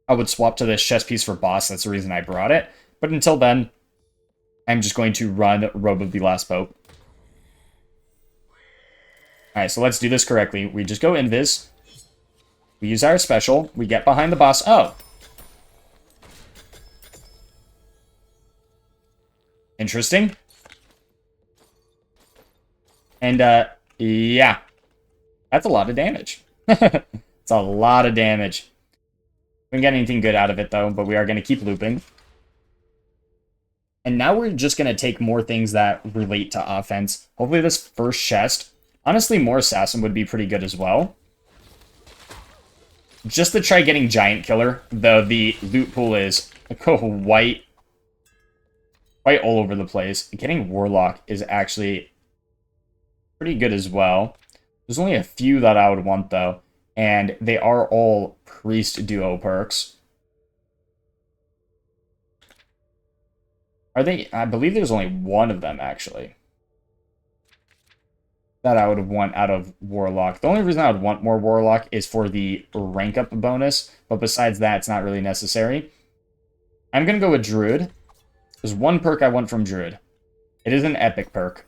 I would swap to this chest piece for boss. That's the reason I brought it. But until then, I'm just going to run Robe of the Last Pope. Alright, so let's do this correctly. We just go invis. We use our special. We get behind the boss. Oh! Interesting. And, yeah. That's a lot of damage. It's a lot of damage. We didn't get anything good out of it, though, but we are going to keep looping. And now we're just going to take more things that relate to offense. Hopefully this first chest. Honestly, more assassin would be pretty good as well. Just to try getting Giant Killer, though the loot pool is white all over the place. Getting Warlock is actually pretty good as well. There's only a few that I would want, though. And they are all Priest Duo perks. Are they? I believe there's only one of them, actually, that I would want out of Warlock. The only reason I would want more Warlock is for the rank up bonus, but besides that, it's not really necessary. I'm going to go with Druid. There's one perk I want from Druid. It is an epic perk.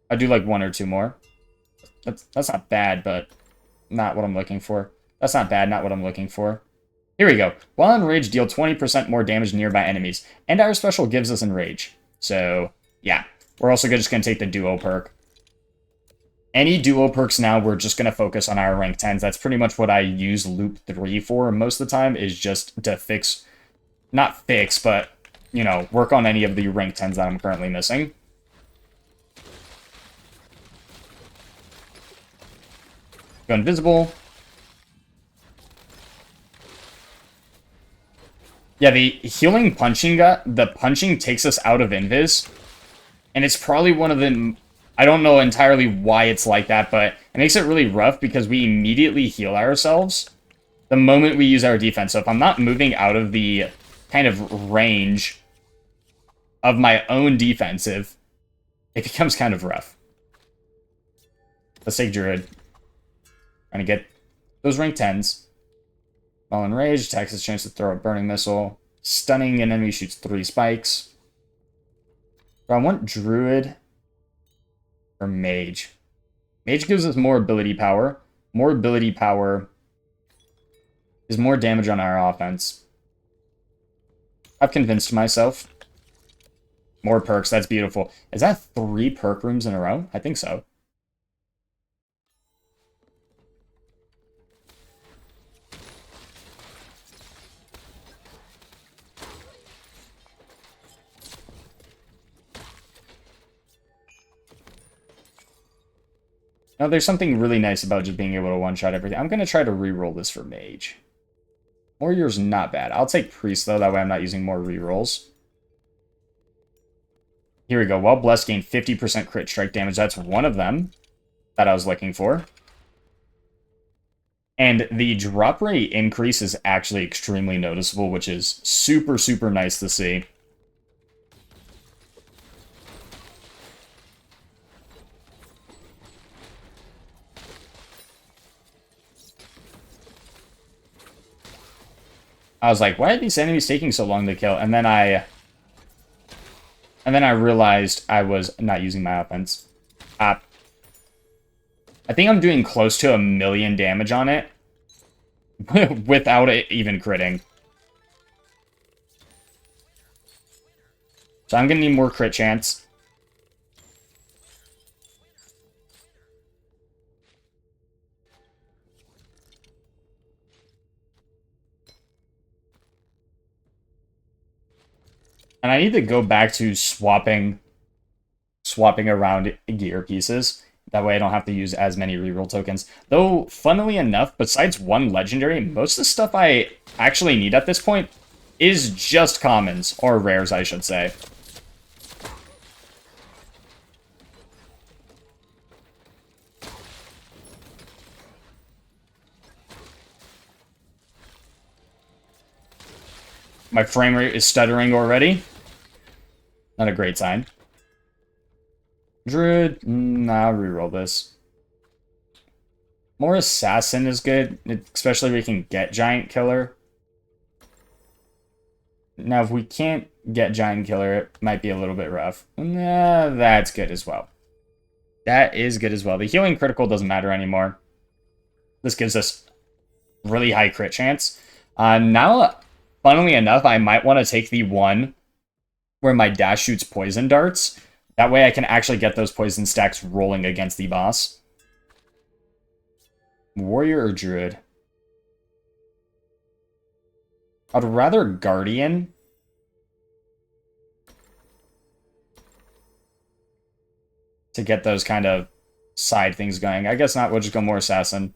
I do like one or two more. That's not bad, but not what I'm looking for. That's not bad, not what I'm looking for. Here we go. While enraged, deal 20% more damage to nearby enemies. And our special gives us enrage. So, yeah. We're also just going to take the duo perk. Any duo perks now, we're just going to focus on our rank 10s. That's pretty much what I use loop 3 for most of the time, is just to fix, not fix, but, you know, work on any of the rank 10s that I'm currently missing. Go invisible. Yeah, the healing punching the punching takes us out of invis. And it's probably one of the... I don't know entirely why it's like that, but it makes it really rough because we immediately heal ourselves the moment we use our defense. So if I'm not moving out of the kind of range of my own defensive, it becomes kind of rough. Let's take Druid. Trying to get those rank 10s. While enraged, attacks his chance to throw a burning missile. Stunning an enemy shoots 3 spikes. So I want Druid or Mage. Mage gives us more ability power. More ability power is more damage on our offense. I've convinced myself. More perks, that's beautiful. Is that 3 perk rooms in a row? I think so. Now, there's something really nice about just being able to one-shot everything. I'm going to try to re-roll this for Mage. Warrior's not bad. I'll take Priest, though. That way I'm not using more re-rolls. Here we go. Well blessed, gained 50% crit strike damage. That's one of them that I was looking for. And the drop rate increase is actually extremely noticeable, which is super, super nice to see. I was like, why are these enemies taking so long to kill? And then I realized I was not using my offense. I think I'm doing close to 1,000,000 damage on it without it even critting. So I'm going to need more crit chance. And I need to go back to swapping around gear pieces. That way I don't have to use as many reroll tokens. Though, funnily enough, besides one legendary, most of the stuff I actually need at this point is just commons, or rares, I should say. My frame rate is stuttering already. Not a great sign. Druid, nah, I'll reroll this. More Assassin is good, especially if we can get Giant Killer. Now, if we can't get Giant Killer, it might be a little bit rough. Nah, that's good as well. That is good as well. The healing critical doesn't matter anymore. This gives us really high crit chance. Now, funnily enough, I might want to take the one where my dash shoots poison darts. That way I can actually get those poison stacks rolling against the boss. Warrior or Druid? I'd rather Guardian. To get those kind of side things going. I guess not, we'll just go more Assassin.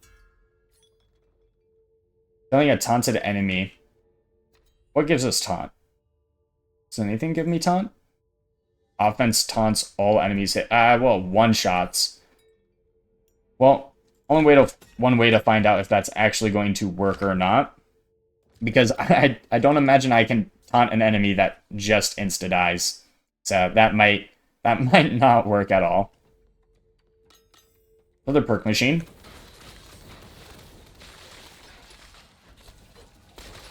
Killing a taunted enemy. What gives us taunt? Does anything give me taunt? Offense taunts all enemies hit. Well, one-shots. Well, one way to find out if that's actually going to work or not. Because I don't imagine I can taunt an enemy that just insta-dies. So that might not work at all. Another perk machine.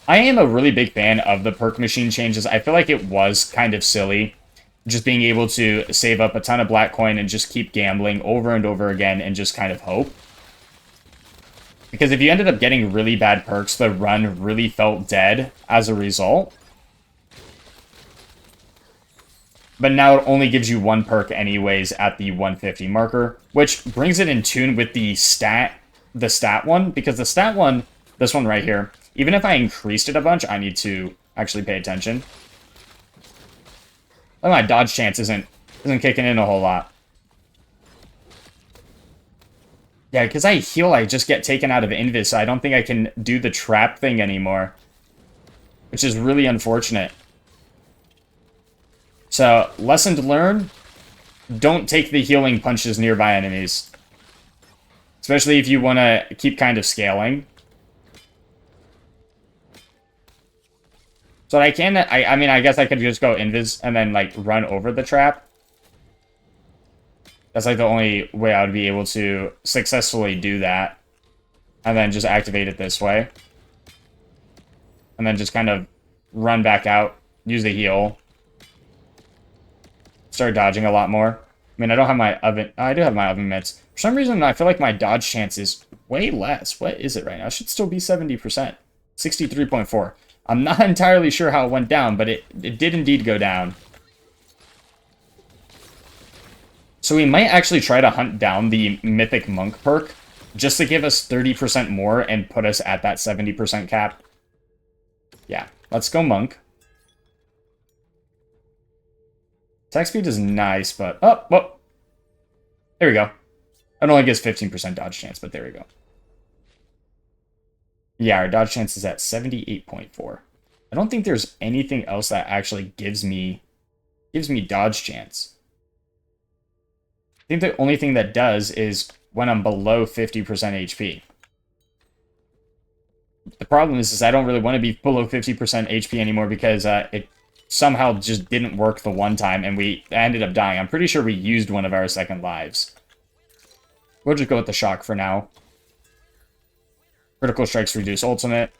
I am a really big fan of the perk machine changes. I feel like it was kind of silly. Just being able to save up a ton of black coin and just keep gambling over and over again and just kind of hope. Because if you ended up getting really bad perks, the run really felt dead as a result. But now it only gives you one perk anyways at the 150 marker, which brings it in tune with the stat one, because the stat one, this one right here, even if I increased it a bunch, I need to actually pay attention. Oh, my dodge chance isn't kicking in a whole lot. Yeah, because I heal, I just get taken out of invis, so I don't think I can do the trap thing anymore. Which is really unfortunate. So, lesson to learn, don't take the healing punches nearby enemies. Especially if you want to keep kind of scaling. So I can, I mean, I guess I could just go invis and then, like, run over the trap. That's, like, the only way I would be able to successfully do that. And then just activate it this way. And then just kind of run back out, use the heal. Start dodging a lot more. I mean, I don't have my oven, I do have my oven mitts. For some reason, I feel like my dodge chance is way less. What is it right now? It should still be 70%. 63.4. I'm not entirely sure how it went down, but it did indeed go down. So we might actually try to hunt down the Mythic Monk perk, just to give us 30% more and put us at that 70% cap. Yeah, let's go Monk. Attack speed is nice, but... Oh, whoa. There we go. It only gives 15% dodge chance, but there we go. Yeah, our dodge chance is at 78.4. I don't think there's anything else that actually gives me Gives me dodge chance. I think the only thing that does is when I'm below 50% HP. The problem is I don't really want to be below 50% HP anymore because it somehow just didn't work the one time and we ended up dying. I'm pretty sure we used one of our second lives. We'll just go with the shock for now. Critical strikes reduce ultimate.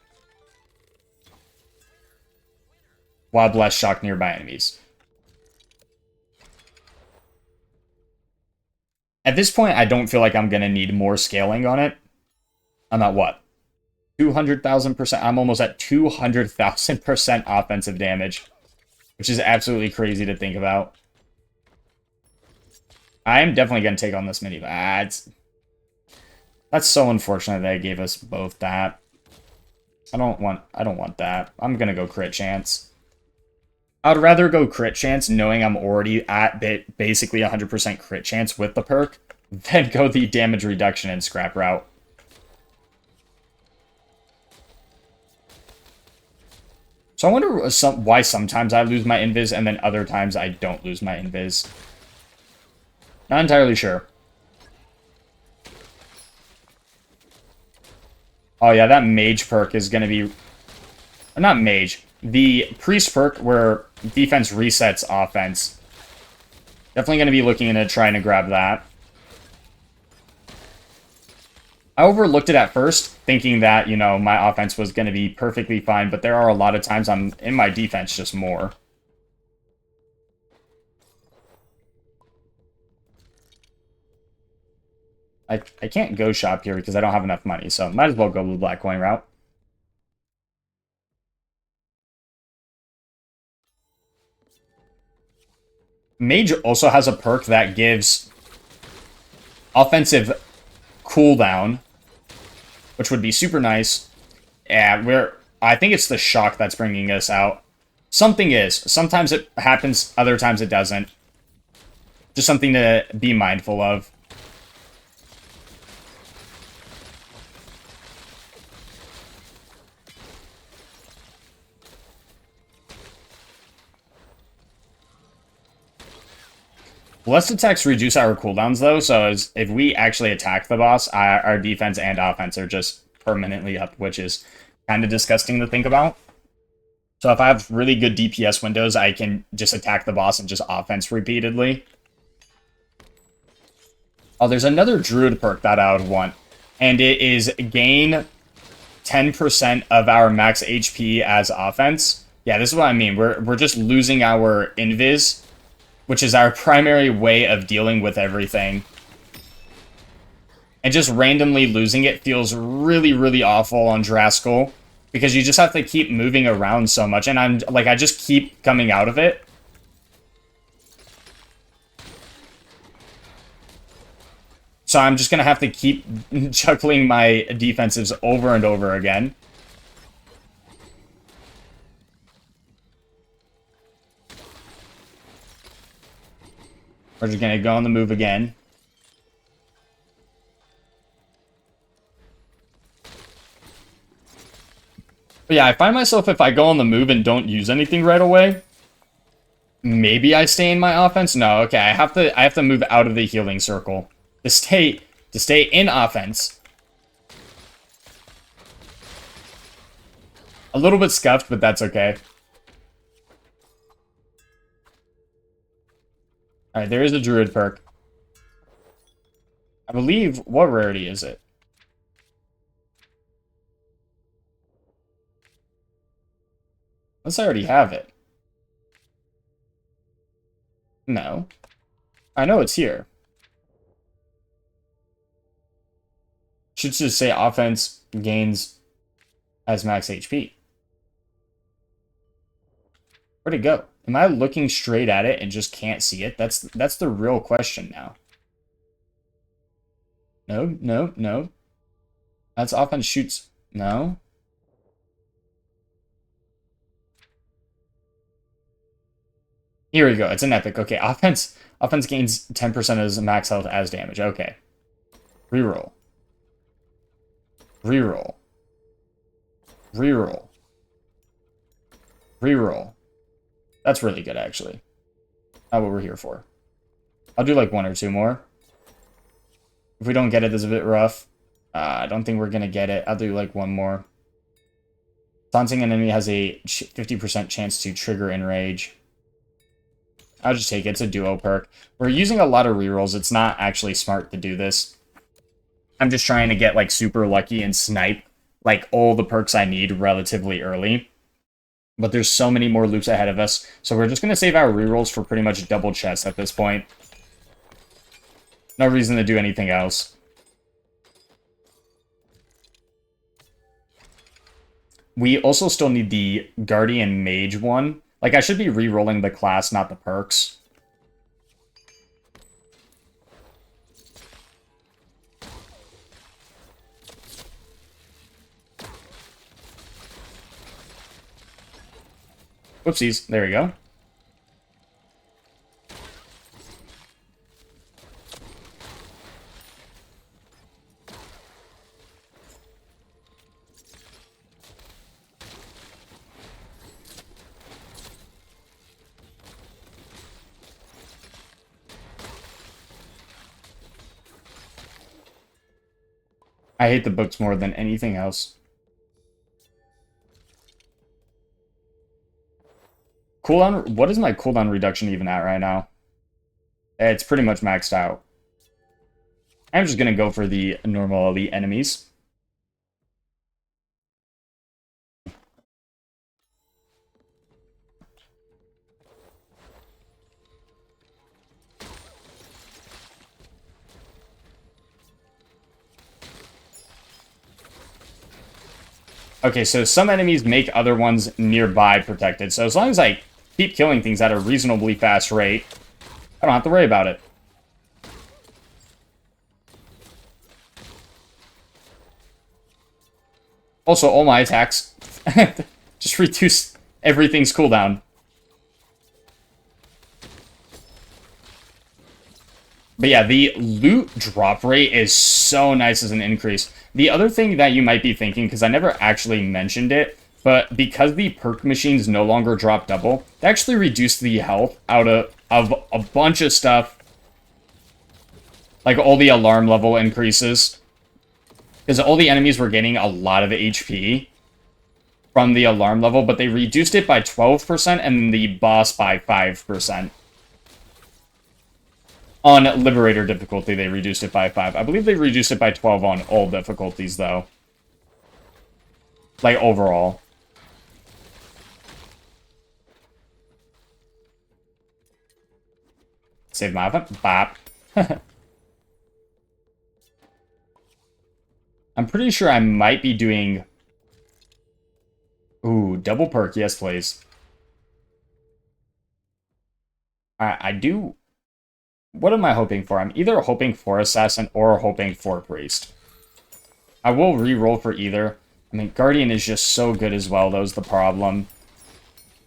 While blessed shock nearby enemies. At this point, I don't feel like I'm going to need more scaling on it. I'm at what? 200,000%. I'm almost at 200,000% offensive damage. Which is absolutely crazy to think about. I am definitely going to take on this mini. That's so unfortunate that it gave us both that. I don't want that. I'm going to go crit chance. I'd rather go crit chance knowing I'm already at basically 100% crit chance with the perk than go the damage reduction and scrap route. So I wonder why sometimes I lose my invis and then other times I don't lose my invis. Not entirely sure. Oh yeah, that mage perk is going to be... Not mage. The priest perk where defense resets offense. Definitely going to be looking into trying to grab that. I overlooked it at first, thinking that, you know, my offense was going to be perfectly fine, but there are a lot of times I'm in my defense just more. I can't go shop here because I don't have enough money, so might as well go the black coin route. Mage also has a perk that gives offensive cooldown, which would be super nice. Yeah, I think it's the shock that's bringing us out. Something is. Sometimes it happens, other times it doesn't. Just something to be mindful of. Blessed attacks reduce our cooldowns, though, so if we actually attack the boss, our defense and offense are just permanently up, which is kind of disgusting to think about. So if I have really good DPS windows, I can just attack the boss and just offense repeatedly. Oh, there's another Druid perk that I would want, and it is gain 10% of our max HP as offense. Yeah, this is what I mean. We're just losing our invis, which is our primary way of dealing with everything. And just randomly losing it feels really, really awful on Draskell, because you just have to keep moving around so much, and I just keep coming out of it. So I'm just going to have to keep juggling my defensives over and over again. We're just going to go on the move again. But yeah, I find myself, if I go on the move and don't use anything right away, maybe I stay in my offense. No, okay, I have to move out of the healing circle to stay in offense. A little bit scuffed, but that's okay. Alright, there is a Druid perk. I believe, what rarity is it? Unless I already have it. No. I know it's here. Should just say offense gains as max HP. Where'd it go? Am I looking straight at it and just can't see it? That's the real question now. No, no, no. That's offense shoots. No. Here we go. It's an epic. Okay, offense gains 10% as max health as damage. Okay. Reroll. Reroll. Reroll. Reroll. That's really good, actually. Not what we're here for. I'll do like 1 or 2 more. If we don't get it, this is a bit rough. I don't think we're going to get it. I'll do like 1 more. Taunting an enemy has a 50% chance to trigger Enrage. I'll just take it. It's a duo perk. We're using a lot of rerolls. It's not actually smart to do this. I'm just trying to get like super lucky and snipe like all the perks I need relatively early. But there's so many more loops ahead of us. So we're just going to save our rerolls for pretty much double chests at this point. No reason to do anything else. We also still need the Guardian Mage one. Like, I should be re-rolling the class, not the perks. Whoopsies. There we go. I hate the books more than anything else. Cooldown, what is my cooldown reduction even at right now? It's pretty much maxed out. I'm just going to go for the normal elite enemies. Okay, so some enemies make other ones nearby protected. So as long as I keep killing things at a reasonably fast rate, I don't have to worry about it. Also, all my attacks just reduce everything's cooldown. But yeah, the loot drop rate is so nice as an increase. The other thing that you might be thinking, because I never actually mentioned it, but because the perk machines no longer drop double, they actually reduce the health out of a bunch of stuff. Like all the alarm level increases. Because all the enemies were getting a lot of HP from the alarm level, but they reduced it by 12% and the boss by 5%. On Liberator difficulty, they reduced it by 5. I believe they reduced it by 12 on all difficulties, though. Like, overall. Save my event. Bop. I'm pretty sure I might be doing... Ooh, double perk. Yes, please. Alright, I do... What am I hoping for? I'm either hoping for Assassin or hoping for Priest. I will re-roll for either. I mean, Guardian is just so good as well, though, is the problem.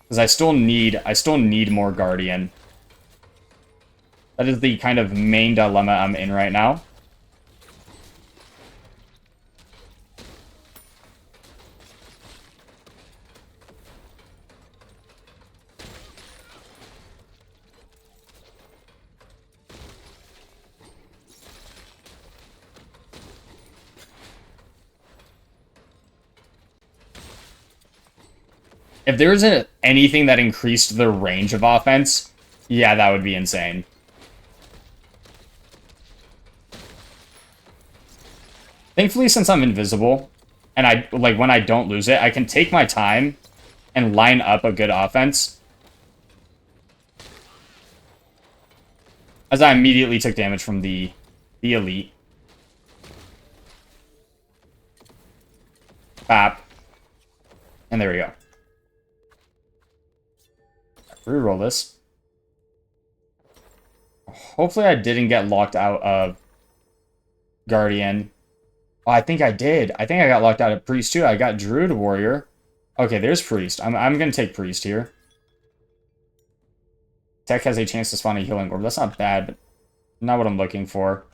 Because I still need more Guardian. That is the kind of main dilemma I'm in right now. If there isn't anything that increased the range of offense, yeah, that would be insane. Thankfully, since I'm invisible, and when I don't lose it, I can take my time and line up a good offense. As I immediately took damage from the elite. Bap. And there we go. Reroll this. Hopefully I didn't get locked out of Guardian. Oh, I think I did. I think I got locked out of Priest too. I got Druid Warrior. Okay, there's Priest. I'm going to take Priest here. Tech has a chance to spawn a healing orb. That's not bad, but not what I'm looking for.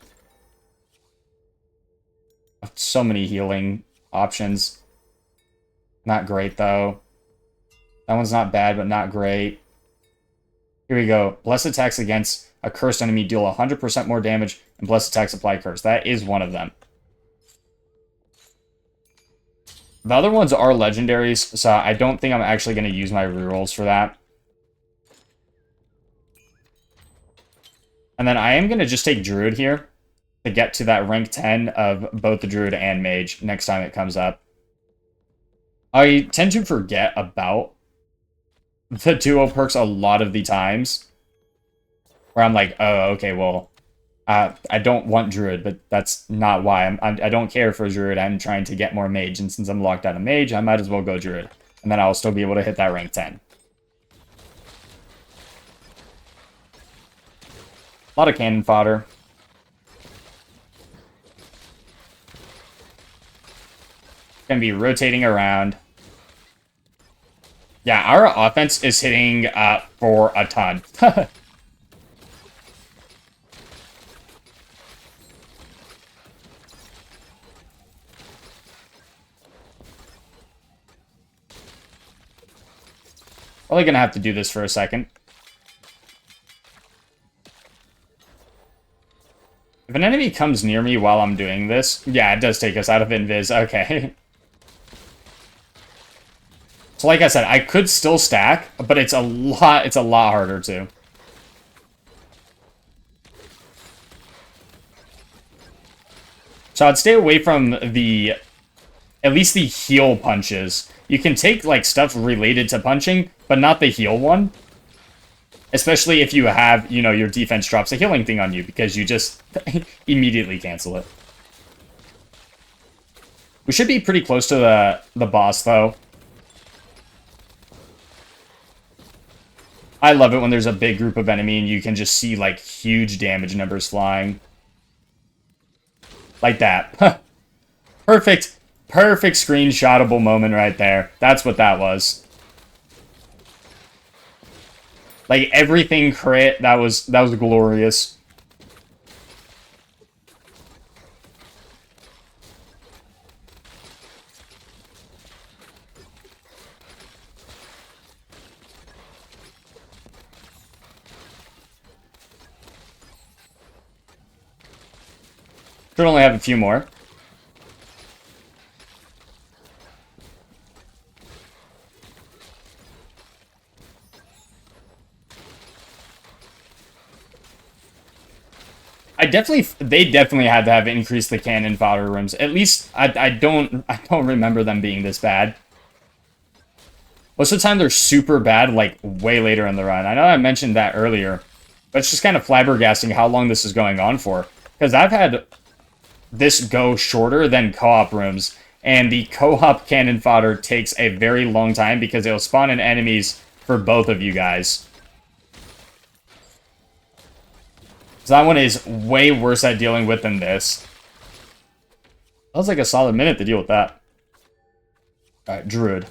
So many healing options. Not great, though. That one's not bad, but not great. Here we go. Blessed attacks against a cursed enemy deal 100% more damage, and blessed attacks apply curse. That is one of them. The other ones are legendaries, so I don't think I'm actually going to use my rerolls for that. And then I am going to just take Druid here to get to that rank 10 of both the Druid and Mage next time it comes up. I tend to forget about the duo perks a lot of the times, where I'm like, oh, okay, well, I don't want Druid, but that's not why. I don't care for Druid. I'm trying to get more Mage, and since I'm locked out of Mage, I might as well go Druid. And then I'll still be able to hit that rank 10. A lot of cannon fodder. Gonna be rotating around. Yeah, our offense is hitting for a ton. Probably gonna have to do this for a second. If an enemy comes near me while I'm doing this, yeah, it does take us out of invis. Okay. So like I said, I could still stack, but it's a lot harder to. So I'd stay away from at least the heal punches. You can take like stuff related to punching, but not the heal one. Especially if you have, your defense drops a healing thing on you, because you just immediately cancel it. We should be pretty close to the boss, though. I love it when there's a big group of enemy and you can just see, like, huge damage numbers flying. Like that. Perfect screenshotable moment right there. That's what that was. Like, everything crit, that was glorious. Should only have a few more. They definitely had to have increased the cannon fodder rooms. At least I don't remember them being this bad. Most of the time they're super bad, like way later in the run. I know I mentioned that earlier, but it's just kind of flabbergasting how long this is going on for. Because I've had this go shorter than co-op rooms, and the co-op cannon fodder takes a very long time because it'll spawn in enemies for both of you guys. So that one is way worse at dealing with than this. That was like a solid minute to deal with that. Alright, Druid.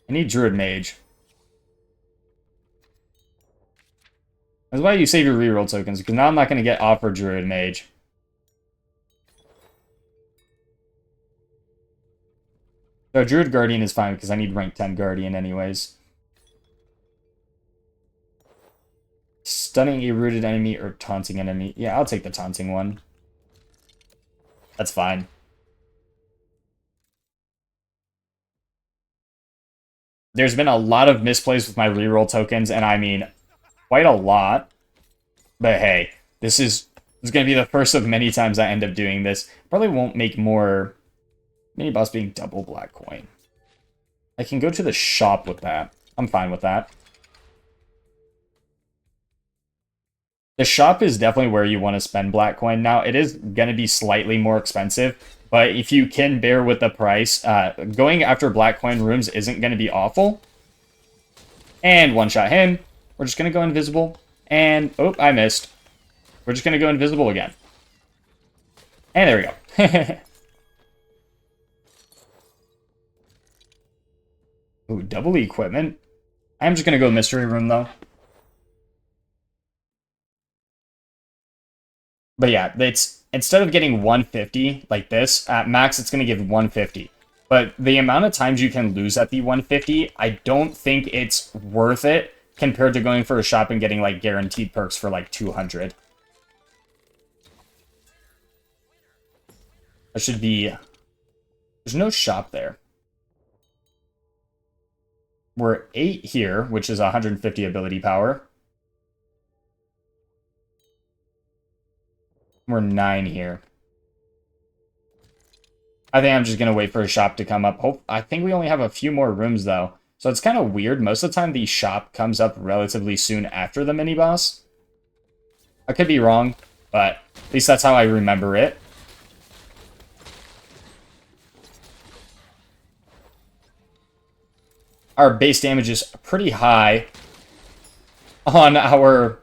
I need Druid Mage. That's why you save your reroll tokens, because now I'm not going to get offered Druid Mage. So Druid Guardian is fine, because I need rank 10 Guardian anyways. Stunning a rooted enemy or taunting enemy. Yeah, I'll take the taunting one. That's fine. There's been a lot of misplays with my reroll tokens, and I mean, quite a lot. But hey, this is going to be the first of many times I end up doing this. Probably won't make more mini boss being double black coin. I can go to the shop with that. I'm fine with that. The shop is definitely where you want to spend black coin. Now, it is going to be slightly more expensive, but if you can bear with the price, going after black coin rooms isn't going to be awful. And one-shot him. We're just going to go invisible. And, oh, I missed. We're just going to go invisible again. And there we go. Ooh, double equipment. I'm just going to go mystery room, though. But yeah, it's instead of getting 150 like this, at max it's going to give 150. But the amount of times you can lose at the 150, I don't think it's worth it compared to going for a shop and getting, like, guaranteed perks for, like, 200. That should be... There's no shop there. We're 8 here, which is 150 ability power. We're 9 here. I think I'm just going to wait for a shop to come up. I think we only have a few more rooms, though. So it's kind of weird. Most of the time, the shop comes up relatively soon after the mini-boss. I could be wrong, but at least that's how I remember it. Our base damage is pretty high on our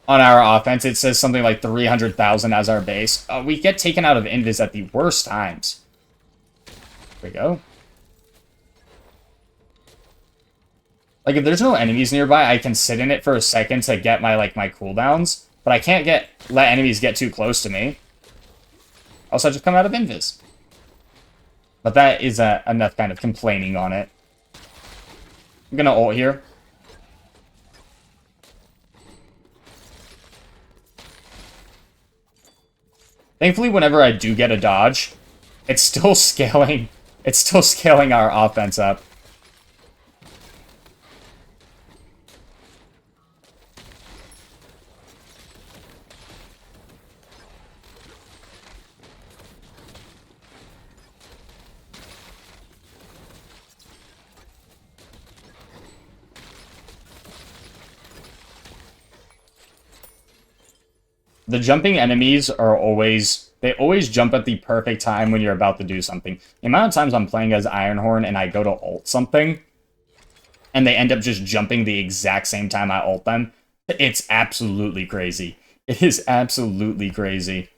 offense. It says something like 300,000 as our base. We get taken out of invis at the worst times. There we go. Like, if there's no enemies nearby, I can sit in it for a second to get my, like, my cooldowns. But I can't let enemies get too close to me. Also, I just come out of invis. But that is enough kind of complaining on it. I'm gonna ult here. Thankfully, whenever I do get a dodge, it's still scaling. It's still scaling our offense up. The jumping enemies are always... They always jump at the perfect time when you're about to do something. The amount of times I'm playing as Ironhorn and I go to ult something, and they end up just jumping the exact same time I ult them, it's absolutely crazy. It is absolutely crazy.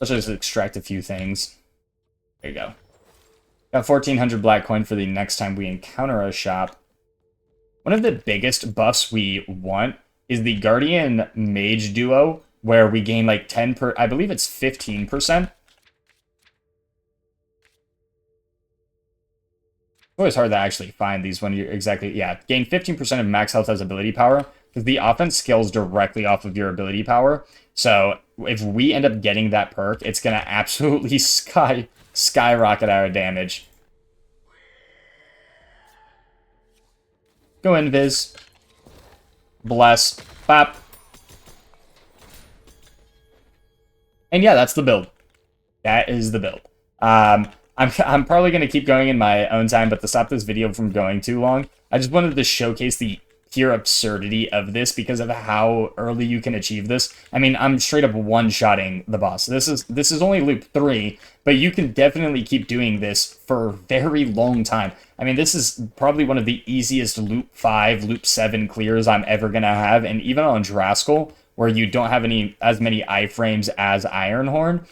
Let's just extract a few things. There you go. Got 1,400 black coin for the next time we encounter a shop. One of the biggest buffs we want is the Guardian Mage duo, where we gain like 10 per... I believe it's 15%. It's always hard to actually find these when you're exactly... Yeah, gain 15% of max health as ability power, because the offense scales directly off of your ability power. So if we end up getting that perk, it's going to absolutely skyrocket our damage. Go invis. Bless. Bop. And yeah, that's the build. That is the build. I'm probably going to keep going in my own time, but to stop this video from going too long, I just wanted to showcase the pure absurdity of this because of how early you can achieve this. I mean, I'm straight up one-shotting the boss. This is only loop 3, but you can definitely keep doing this for a very long time. I mean, this is probably one of the easiest loop 5, loop 7 clears I'm ever going to have, and even on Draskell, where you don't have as many iframes as Ironhorn,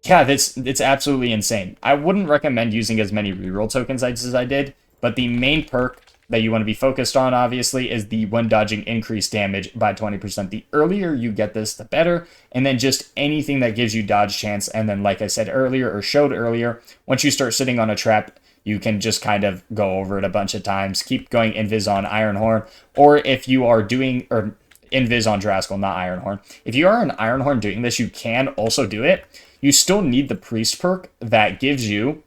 yeah, it's absolutely insane. I wouldn't recommend using as many reroll tokens as I did, but the main perk that you want to be focused on, obviously, is the when dodging increased damage by 20%. The earlier you get this, the better. And then just anything that gives you dodge chance. And then, like I said earlier, or showed earlier, once you start sitting on a trap, you can just kind of go over it a bunch of times. Keep going invis on Ironhorn. Or if you are doing... or invis on Draskell, not Ironhorn. If you are an Ironhorn doing this, you can also do it. You still need the Priest perk that gives you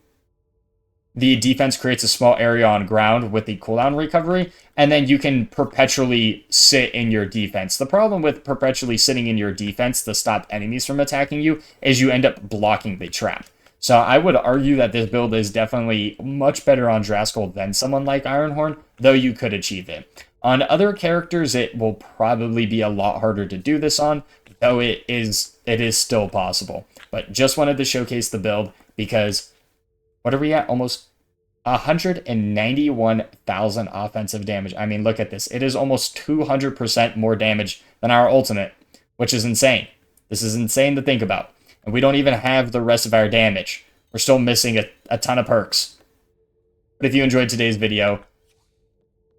the defense creates a small area on ground with the cooldown recovery, and then you can perpetually sit in your defense. The problem with perpetually sitting in your defense to stop enemies from attacking you is you end up blocking the trap. So I would argue that this build is definitely much better on Draskell than someone like Ironhorn, though you could achieve it. On other characters, it will probably be a lot harder to do this on, though it is still possible. But just wanted to showcase the build because... What are we at? Almost 191,000 offensive damage. I mean, look at this. It is almost 200% more damage than our ultimate, which is insane. This is insane to think about. And we don't even have the rest of our damage. We're still missing a ton of perks. But if you enjoyed today's video,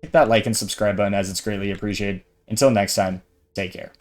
hit that like and subscribe button as it's greatly appreciated. Until next time, take care.